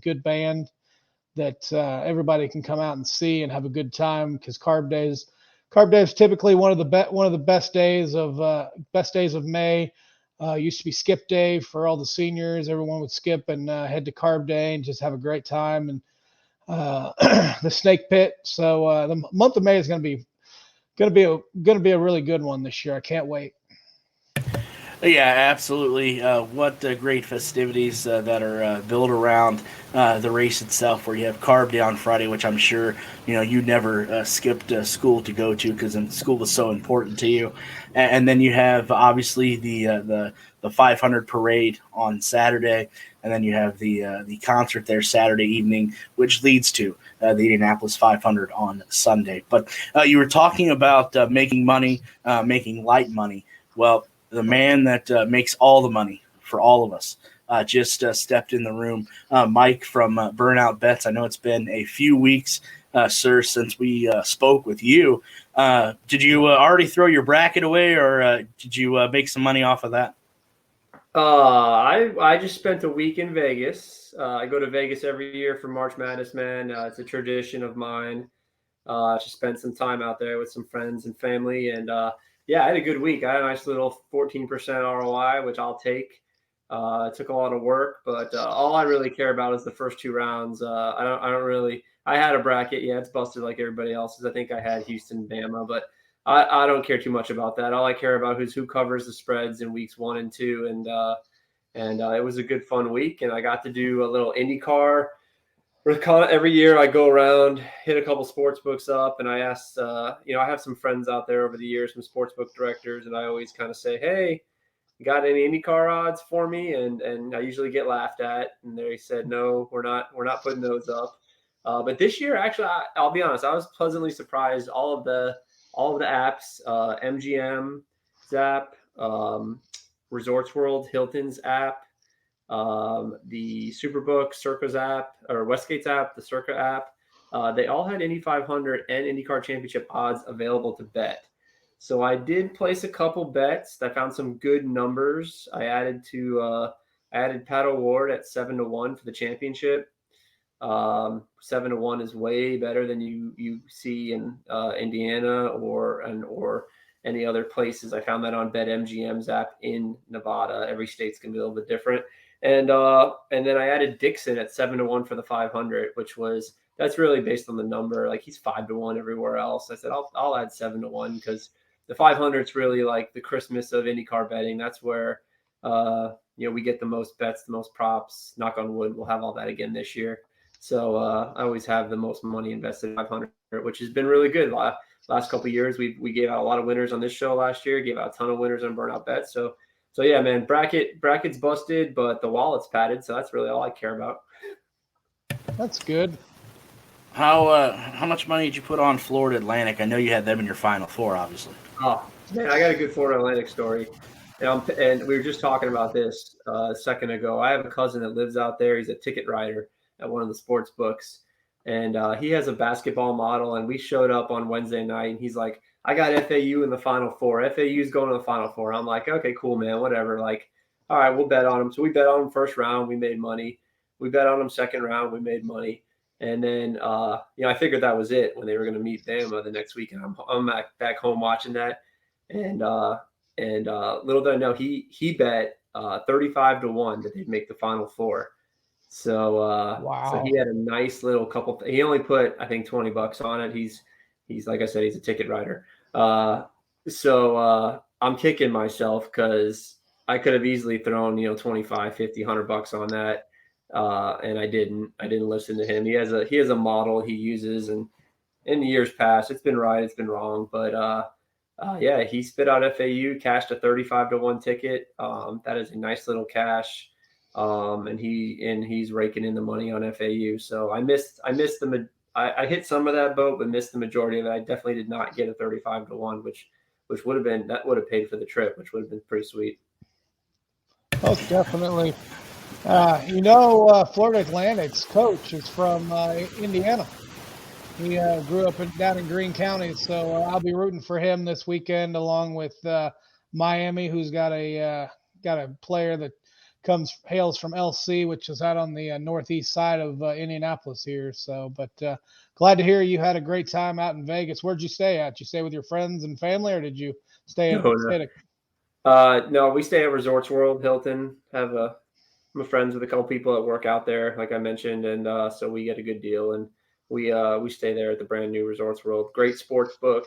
good band that everybody can come out and see and have a good time, because Carb Day is typically one of the best days of May. Used to be skip day for all the seniors. Everyone would skip and head to carb day and just have a great time. And the snake pit. So the month of May is going to be a really good one this year. I can't wait. Yeah, absolutely. What great festivities that are built around the race itself, where you have Carb Day on Friday, which I'm sure you never skipped school to go to because school was so important to you, and then you have obviously the 500 parade on Saturday, and then you have the concert there Saturday evening, which leads to the Indianapolis 500 on Sunday. But you were talking about making money, making light money. Well, the man that makes all the money for all of us just stepped in the room. Mike from Burnout Bets. I know it's been a few weeks, sir, since we spoke with you. Did you already throw your bracket away, or did you make some money off of that? I just spent a week in Vegas. I go to Vegas every year for March Madness, man. It's a tradition of mine. Just spent some time out there with some friends and family, and yeah, I had a good week. I had a nice little 14% ROI, which I'll take. It took a lot of work, but all I really care about is the first two rounds. I don't really. I had a bracket. Yeah, it's busted like everybody else's. I think I had Houston, Bama, but I don't care too much about that. All I care about is who covers the spreads in weeks 1 and 2, and it was a good fun week. And I got to do a little IndyCar. Every year I go around, hit a couple sports books up, and I asked, I have some friends out there over the years, some sports book directors, and I always kind of say, hey, you got any IndyCar odds for me? And I usually get laughed at, and they said, no, we're not putting those up. But this year, actually, I'll be honest, I was pleasantly surprised. All of the apps, MGM, Zap, Resorts World, Hilton's app, the Superbook, Circa's app, or Westgate's app, the Circa app, they all had Indy 500 and IndyCar Championship odds available to bet. So I did place a couple bets. I found some good numbers. I added Pat O'Ward at 7-1 for the championship. 7-1 is way better than you see in Indiana or any other places. I found that on BetMGM's app in Nevada. Every state's gonna be a little bit different. And then I added Dixon at 7-1 for the 500, that's really based on the number. Like, he's 5-1 everywhere else. I said I'll add 7-1 because the 500 is really like the Christmas of IndyCar betting. That's where we get the most bets, the most props. Knock on wood, we'll have all that again this year. So I always have the most money invested in 500, which has been really good. Last couple of years, we gave out a lot of winners on this show last year. Gave out a ton of winners on Burnout Bets. So yeah, man, bracket's busted, but the wallet's padded. So that's really all I care about. That's good. How much money did you put on Florida Atlantic? I know you had them in your Final Four, obviously. Oh man, I got a good Florida Atlantic story. And we were just talking about this a second ago. I have a cousin that lives out there. He's a ticket writer at one of the sports books. And he has a basketball model. And we showed up on Wednesday night, and he's like, I got FAU in the Final Four. FAU's going to the Final Four. I'm like, okay, cool, man, whatever. Like, all right, we'll bet on them. So we bet on them first round. We made money. We bet on them second round. We made money. And then, I figured that was it when they were going to meet Bama the next week. And I'm back home watching that. And little did I know, he bet 35-1 that they'd make the Final Four. So, wow. So he had a nice little couple. He only put, I think, $20 on it. He's like I said, he's a ticket writer. So I'm kicking myself because I could have easily thrown, $25, $50, $100 on that. And I didn't listen to him. He has a model he uses, and in the years past, it's been right, it's been wrong, but yeah, he spit out FAU, cashed a 35-1 ticket. That is a nice little cash. And he's raking in the money on FAU. So I hit some of that boat, but missed the majority of it. I definitely did not get a 35-1, which would have paid for the trip, which would have been pretty sweet. Most definitely. Florida Atlantic's coach is from Indiana. He grew up down in Greene County, so I'll be rooting for him this weekend, along with Miami, who's got a player that hails from LC, which is out on the northeast side of Indianapolis here. So, but glad to hear you had a great time out in Vegas. Where'd you stay at? Did you stay with your friends and family, or did you stay at? No, we stay at Resorts World Hilton. I'm friends with a couple people that work out there, like I mentioned, and so we get a good deal, and we stay there at the brand new Resorts World. Great sports book,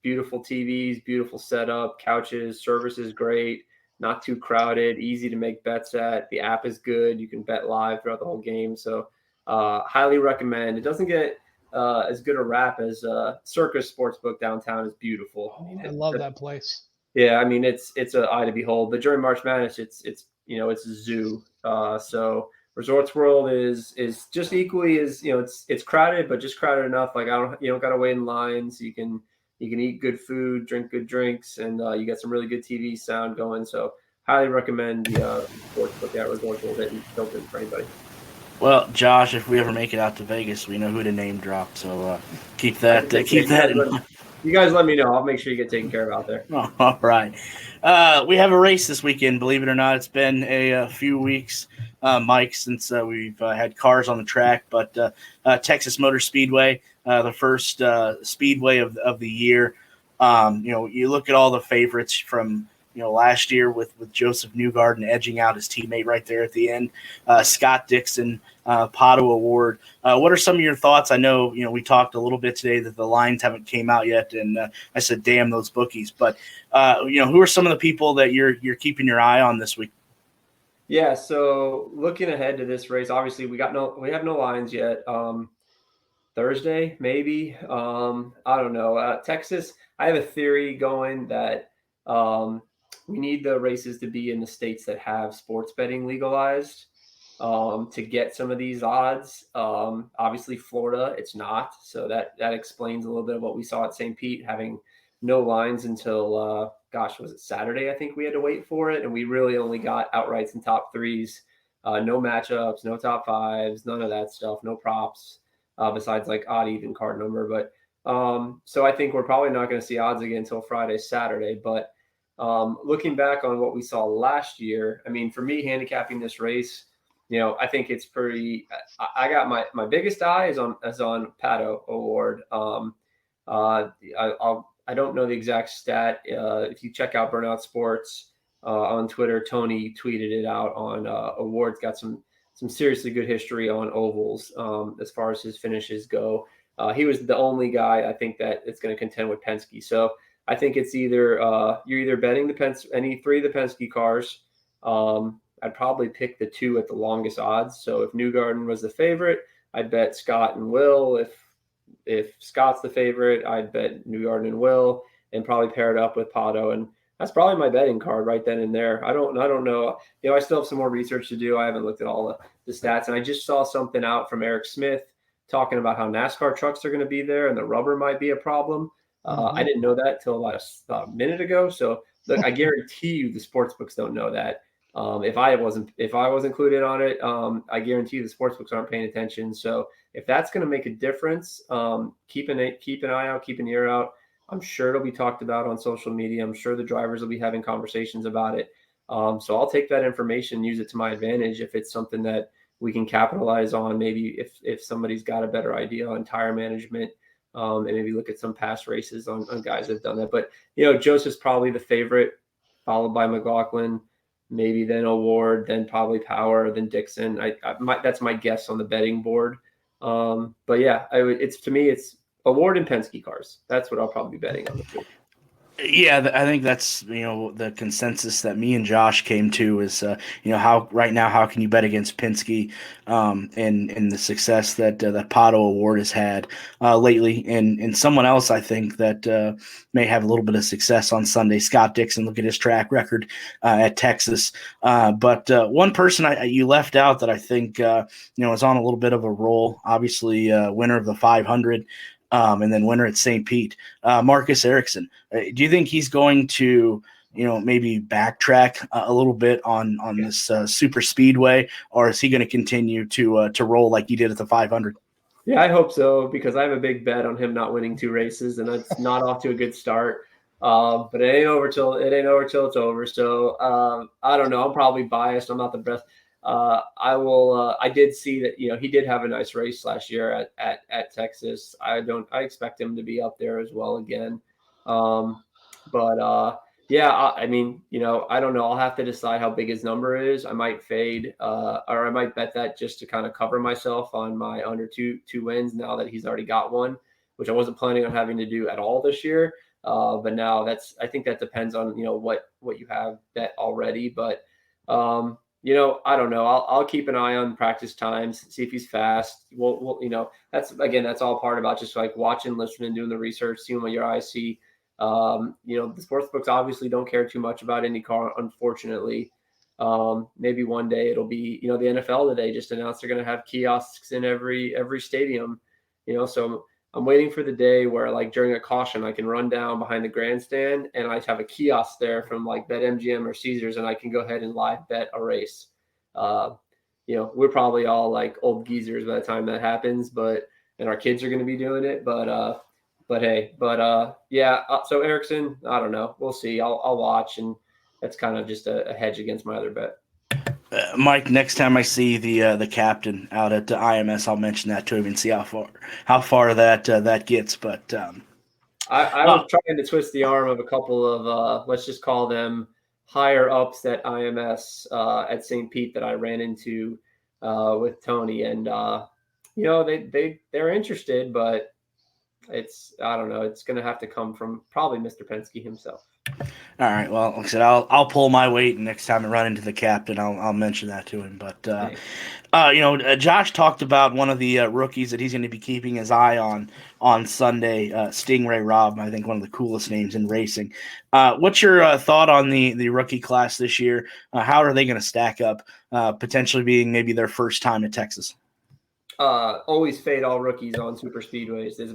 beautiful TVs, beautiful setup, couches, service is great, not too crowded, easy to make bets at. The app is good; you can bet live throughout the whole game. So, highly recommend. It doesn't get as good a rap as Circus Sportsbook downtown is beautiful. I love that place. Yeah, I mean it's an eye to behold. But during March Madness, it's it's a zoo. So Resorts World is just equally as it's crowded, but just crowded enough. Like you don't got to wait in lines. You can eat good food, drink good drinks, and you get some really good TV sound going. So highly recommend the sports book at Resorts World in Hilton for anybody. Well, Josh, if we ever make it out to Vegas, we know who to name drop. So keep that in mind. You guys let me know. I'll make sure you get taken care of out there. Oh, all right. We have a race this weekend. Believe it or not, it's been a few weeks, Mike, since we've had cars on the track. But Texas Motor Speedway, the first speedway of the year. You look at all the favorites from last year with Joseph Newgarden edging out his teammate right there at the end. Scott Dixon, Pato Award. What are some of your thoughts? I know, we talked a little bit today that the lines haven't came out yet, and I said, damn those bookies. But, who are some of the people that you're keeping your eye on this week? Yeah, so looking ahead to this race, obviously we have no lines yet. Thursday, maybe. I don't know. Texas, I have a theory going that we need the races to be in the states that have sports betting legalized to get some of these odds. Obviously, Florida, it's not. So that explains a little bit of what we saw at St. Pete, having no lines until, was it Saturday? I think we had to wait for it. And we really only got outrights and top threes. No matchups, no top fives, none of that stuff, no props, besides like odd even card number. But so I think we're probably not going to see odds again until Friday, Saturday. But looking back on what we saw last year, I mean, for me, handicapping this race, I think it's pretty. I got my biggest eye is on Pato Award. I don't know the exact stat. If you check out Burnout Sports on Twitter, Tony tweeted it out on Award's got some seriously good history on ovals as far as his finishes go. He was the only guy I think that it's going to contend with Penske. So I think it's either you're either betting any three of the Penske cars. I'd probably pick the two at the longest odds. So if Newgarden was the favorite, I'd bet Scott and Will. If Scott's the favorite, I'd bet Newgarden and Will, and probably pair it up with Pato. And that's probably my betting card right then and there. I don't know. I still have some more research to do. I haven't looked at all the stats, and I just saw something out from Eric Smith talking about how NASCAR trucks are going to be there and the rubber might be a problem. I didn't know that till about a minute ago. So look, I guarantee you the sports books don't know that. If I was included on it, I guarantee you the sports books aren't paying attention. So if that's going to make a difference, keep an eye out, keep an ear out. I'm sure it'll be talked about on social media. I'm sure the drivers will be having conversations about it. So I'll take that information, use it to my advantage if it's something that we can capitalize on. Maybe if somebody's got a better idea on tire management, and maybe look at some past races on guys that have done that. But, Joseph's probably the favorite, followed by McLaughlin, maybe then Award, then probably Power, then Dixon. That's my guess on the betting board. But yeah, to me, it's Award and Penske cars. That's what I'll probably be betting on the field. Yeah, I think that's the consensus that me and Josh came to is how can you bet against Penske and the success that Pato Award has had lately, and someone else I think that may have a little bit of success on Sunday, Scott Dixon. Look at his track record at Texas, but one person you left out that I think is on a little bit of a roll. Obviously, winner of the 500. And then winner at St. Pete, Marcus Ericsson. Do you think he's going to, maybe backtrack a little bit on this super speedway, or is he going to continue to roll like he did at the 500? Yeah, I hope so, because I have a big bet on him not winning two races, and that's not off to a good start. But it ain't over till it's over. So I don't know. I'm probably biased. I'm not the best. I did see that, he did have a nice race last year at Texas. I expect him to be up there as well again. But Yeah, I mean, I don't know. I'll have to decide how big his number is. I might fade, or I might bet that just to kind of cover myself on my under two wins now that he's already got one, which I wasn't planning on having to do at all this year. But now I think that depends on what you have bet already. But I don't know. I'll keep an eye on practice times, see if he's fast. We'll that's all part about just like watching, listening, doing the research, seeing what your eyes see. The sports books obviously don't care too much about IndyCar, unfortunately. Maybe one day it'll be, the NFL today just announced they're going to have kiosks in every stadium, so I'm waiting for the day where like during a caution, I can run down behind the grandstand and I have a kiosk there from like BetMGM or Caesars, and I can go ahead and live bet a race. We're probably all like old geezers by the time that happens, and our kids are going to be doing it, so Ericsson, I don't know. We'll see. I'll watch, and that's kind of just a hedge against my other bet. Mike, next time I see the captain out at IMS, I'll mention that to him and see how far that gets. But I was trying to twist the arm of a couple of let's just call them higher ups at IMS at St. Pete that I ran into with Tony, and they're interested, but I don't know. It's going to have to come from probably Mr. Penske himself. All right. Well, like I said, I'll pull my weight, and next time I run into the captain, I'll mention that to him. But Josh talked about one of the rookies that he's going to be keeping his eye on Sunday, Stingray Robb. I think one of the coolest names in racing. What's your thought on the rookie class this year? How are they going to stack up? Potentially being maybe their first time at Texas. Always fade all rookies on super speedways is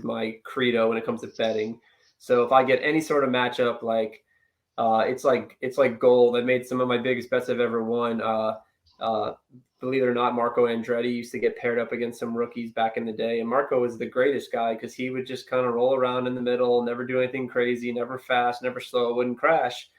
my credo when it comes to betting. So if I get any sort of matchup, like it's like gold. I made some of my biggest bets I've ever won. Believe it or not, Marco Andretti used to get paired up against some rookies back in the day, and Marco was the greatest guy because he would just kind of roll around in the middle, never do anything crazy, never fast, never slow, wouldn't crash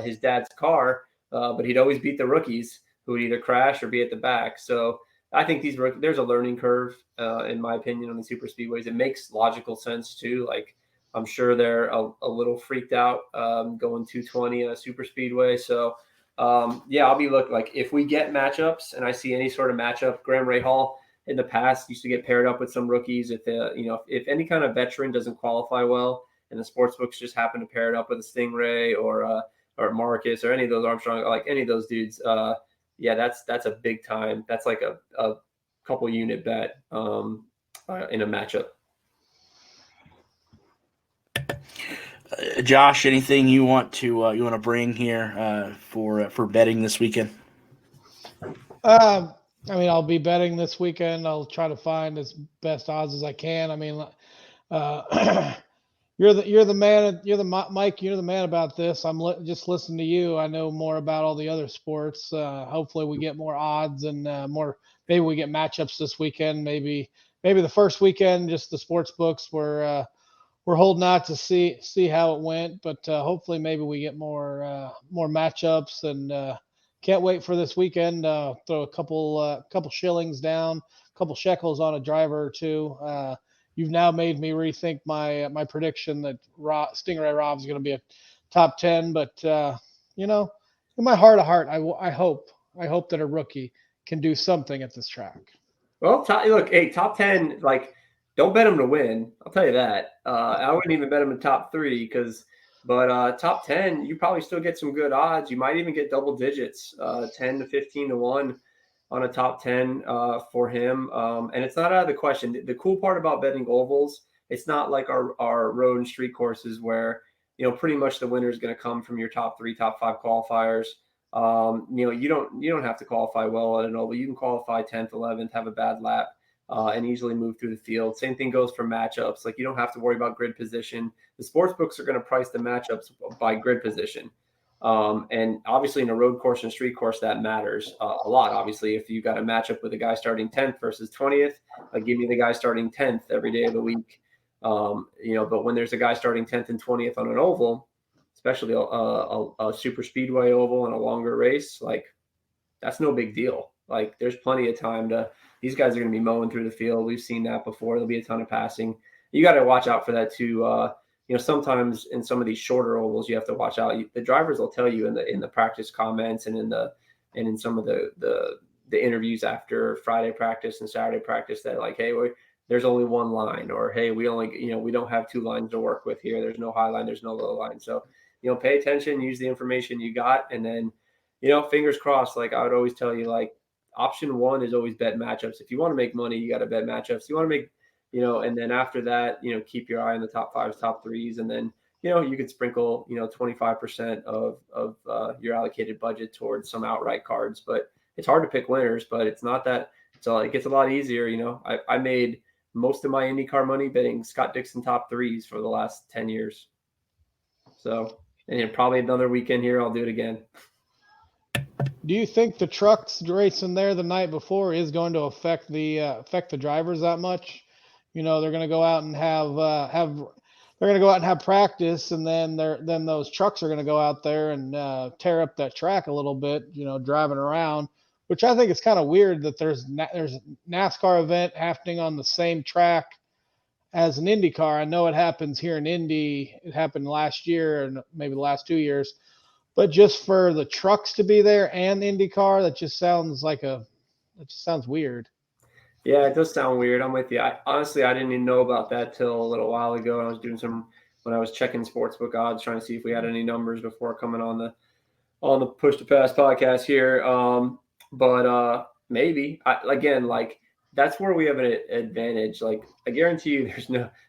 his dad's car, but he'd always beat the rookies who would either crash or be at the back. So I think there's a learning curve, in my opinion, on the super speedways. It makes logical sense too. Like I'm sure they're a little freaked out going 220 in a super speedway. So I'll be looking like if we get matchups and I see any sort of matchup. Graham Rahal in the past used to get paired up with some rookies. If any kind of veteran doesn't qualify well, and the sports books just happen to pair it up with a Stingray or Marcus or any of those Armstrong, like any of those dudes. That's a big time. That's like a couple unit bet in a matchup. Josh, anything you want to bring here for betting this weekend? I'll be betting this weekend. I'll try to find as best odds as I can. You're the man. Mike. You're the man about this. I'm just listening to you. I know more about all the other sports. Hopefully, we get more odds and more. Maybe we get matchups this weekend. Maybe the first weekend, just the sports books we're holding out to see how it went. But hopefully, maybe we get more matchups. And can't wait for this weekend. Throw a couple shillings down, a couple shekels on a driver or two. You've now made me rethink my prediction that Stingray Robb is going to be a top 10. But in my heart of heart, I hope that a rookie can do something at this track. Well, top 10. Like, don't bet him to win. I'll tell you that. I wouldn't even bet him in top 3 but top 10, you probably still get some good odds. You might even get double digits, 10 to 15 to 1. On a top 10 for him. And it's not out of the question. The cool part about betting ovals, it's not like our road and street courses where, pretty much the winner is going to come from your top 3, top 5 qualifiers. You don't have to qualify well at an oval. You can qualify 10th, 11th, have a bad lap, and easily move through the field. Same thing goes for matchups. Like you don't have to worry about grid position. The sports books are going to price the matchups by grid position. And obviously in a road course and street course, that matters a lot. Obviously, if you got a matchup with a guy starting 10th versus 20th, give me the guy starting 10th every day of the week. But when there's a guy starting 10th and 20th on an oval, especially a super speedway oval and a longer race, like that's no big deal. Like there's plenty of time these guys are going to be mowing through the field. We've seen that before. There'll be a ton of passing. You got to watch out for that too. sometimes in some of these shorter ovals, you have to watch out. The drivers will tell you in the practice comments and in some of the interviews after Friday practice and Saturday practice that like, hey, there's only one line, or hey, we only, we don't have two lines to work with here. There's no high line, there's no low line. So, pay attention, use the information you got, and then, fingers crossed. Like I would always tell you, like option one is always bet matchups. If you want to make money, you got to bet matchups. You want to make, and then after that, keep your eye on the top fives, top threes, and then, you could sprinkle, 25% of your allocated budget towards some outright cards. But it's hard to pick winners, but it's not that. So it gets a lot easier. I made most of my IndyCar money betting Scott Dixon top threes for the last 10 years. So, and probably another weekend here, I'll do it again. Do you think the trucks racing there the night before is going to affect the drivers that much? They're going to go out and have practice, and then those trucks are going to go out there and tear up that track a little bit, driving around, which I think is kind of weird that there's a NASCAR event happening on the same track as an IndyCar. I know it happens here in Indy. It happened last year and maybe the last 2 years, but just for the trucks to be there and the IndyCar, that just sounds weird. Yeah, it does sound weird. I'm with you. Honestly, I didn't even know about that till a little while ago. I was doing when I was checking sportsbook odds, trying to see if we had any numbers before coming on the Push to Pass podcast here. But maybe that's where we have an advantage. Like I guarantee you,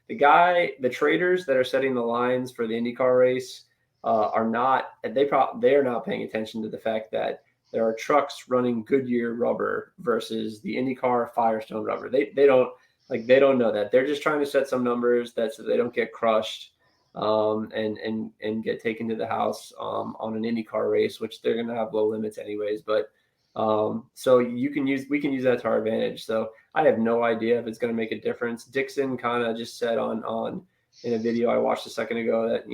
the traders that are setting the lines for the IndyCar race are not paying attention to the fact that there are trucks running Goodyear rubber versus the IndyCar Firestone rubber. They don't know that. They're just trying to set some numbers so they don't get crushed and get taken to the house on an IndyCar race, which they're going to have low limits anyways. But so we can use that to our advantage. So I have no idea if it's going to make a difference. Dixon kind of just said on in a video I watched a second ago that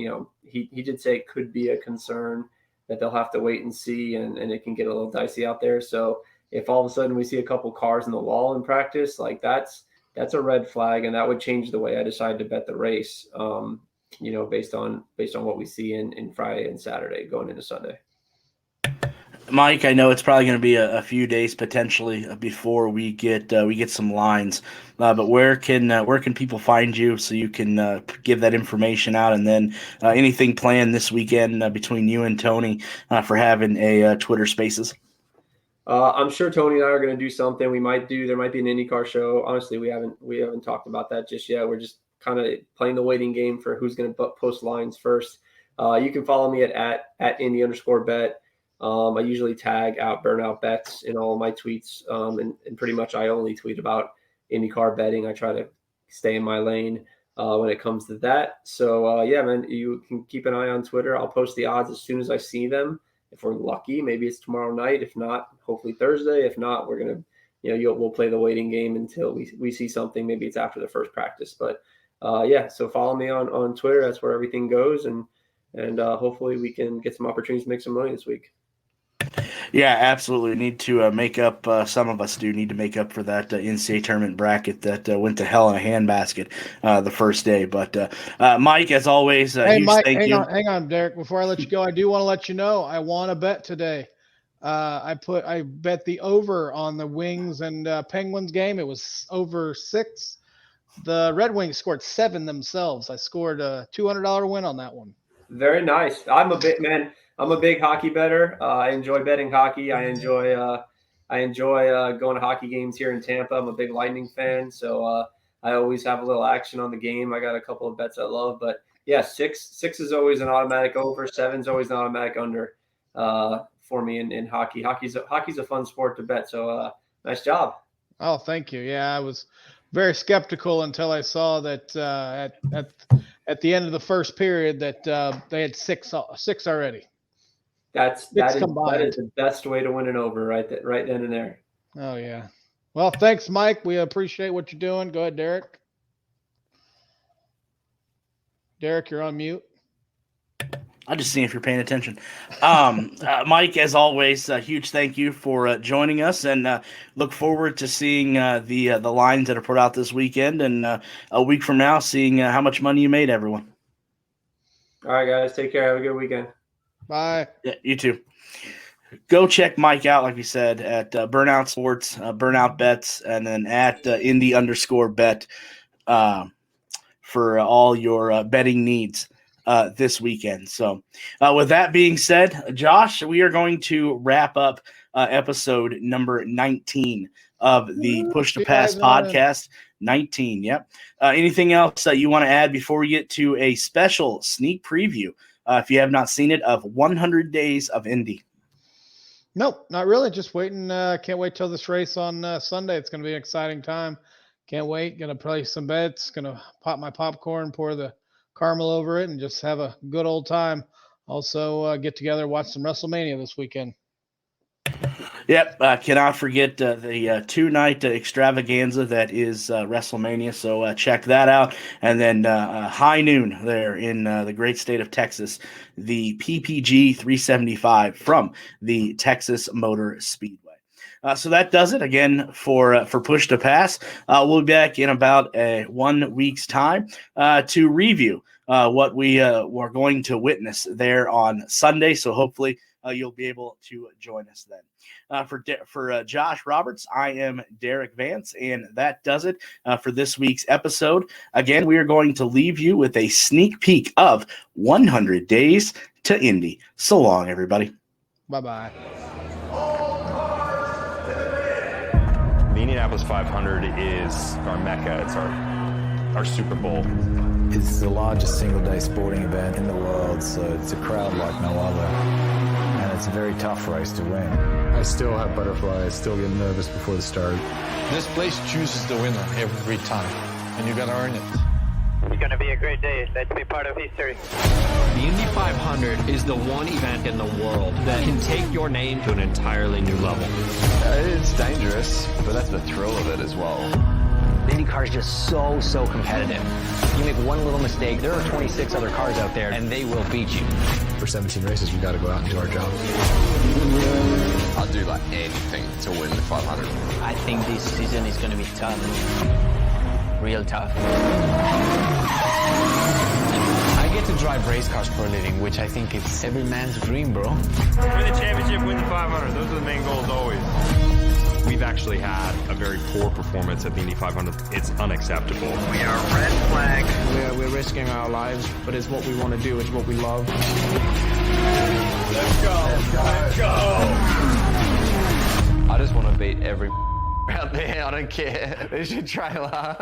he did say it could be a concern, that they'll have to wait and see, and it can get a little dicey out there. So if all of a sudden we see a couple cars in the wall in practice, like that's a red flag, and that would change the way I decide to bet the race. Based on what we see in Friday and Saturday going into Sunday. Mike, I know it's probably going to be a few days potentially before we get some lines, but where can people find you so you can give that information out, and then anything planned this weekend between you and Tony for having a Twitter Spaces? I'm sure Tony and I are going to do something. There might be an IndyCar show. Honestly, we haven't talked about that just yet. We're just kind of playing the waiting game for who's going to post lines first. You can follow me at Indy_bet. I usually tag out burnout bets in all of my tweets. And pretty much I only tweet about IndyCar betting. I try to stay in my lane when it comes to that. So yeah, man, you can keep an eye on Twitter. I'll post the odds as soon as I see them. If we're lucky, maybe it's tomorrow night. If not, hopefully Thursday. If not, we're going to, we'll play the waiting game until we see something. Maybe it's after the first practice, but yeah, so follow me on Twitter. That's where everything goes. And hopefully we can get some opportunities to make some money this week. Yeah, absolutely. We need to make up. Some of us do need to make up for that NCAA tournament bracket that went to hell in a handbasket the first day. But Mike, as always, hey Mike, hang on, Derek. Before I let you go, I do want to let you know I won a bet today. I bet the over on the Wings and Penguins game. It was over 6. The Red Wings scored 7 themselves. I scored a $200 win on that one. Very nice. I'm a big hockey bettor. I enjoy betting hockey. I enjoy going to hockey games here in Tampa. I'm a big Lightning fan, so I always have a little action on the game. I got a couple of bets I love, but yeah, 6 is always an automatic over. 7 is always an automatic under for me in hockey. Hockey's a fun sport to bet. So nice job. Oh, thank you. Yeah, I was very skeptical until I saw that at the end of the first period that they had 6 already. That is the best way to win an over, right then and there. Oh yeah. Well, thanks, Mike. We appreciate what you're doing. Go ahead, Derek. Derek, you're on mute. I'll just see if you're paying attention. Mike, as always, a huge thank you for joining us, and look forward to seeing the lines that are put out this weekend, and a week from now, seeing how much money you made, everyone. All right, guys. Take care. Have a good weekend. Bye. Yeah, you too. Go check Mike out, like we said, at Burnout Sports, Burnout Bets, and then at Indy_bet for all your betting needs this weekend. So with that being said, Josh, we are going to wrap up episode number 19 of the Push to Pass podcast. 19, yep. Anything else you want to add before we get to a special sneak preview, if you have not seen it, of 100 Days of Indy? Nope, not really. Just waiting. Can't wait till this race on Sunday. It's going to be an exciting time. Can't wait. Going to play some bets. Going to pop my popcorn, pour the caramel over it, and just have a good old time. Also, get together, watch some WrestleMania this weekend. Yep, cannot forget the two-night extravaganza that is WrestleMania, so check that out. And then high noon there in the great state of Texas, the PPG 375 from the Texas Motor Speedway. So that does it again for Push to Pass. We'll be back in about 1 week's time to review what we were going to witness there on Sunday. So hopefully you'll be able to join us then. For Josh Roberts, I am Derik Vance, and that does it for this week's episode. Again, we are going to leave you with a sneak peek of 100 Days to Indy. So long, everybody. Bye-bye. The Indianapolis 500 is our mecca. It's our Super Bowl. It's the largest single-day sporting event in the world, so it's a crowd like no other. And it's a very tough race to win. I still have butterflies, I still get nervous before the start. This place chooses the winner every time, and you gotta earn it. It's gonna be a great day. Let's be part of history. The Indy 500 is the one event in the world that can take your name to an entirely new level. It's dangerous, but that's the thrill of it as well. The Indy car is just so competitive. You make one little mistake, there are 26 other cars out there, and they will beat you. For 17 races, we got to go out and do our job. I'd do like anything to win the 500. I think this season is going to be tough. Real tough. I get to drive race cars for a living, which I think is every man's dream, bro. Win the championship, win the 500. Those are the main goals always. We've actually had a very poor performance at the Indy 500. It's unacceptable. We are red flag. We're risking our lives, but it's what we want to do. It's what we love. Let's go. Let's go. I just want to beat every out there. I don't care. They should try a lot.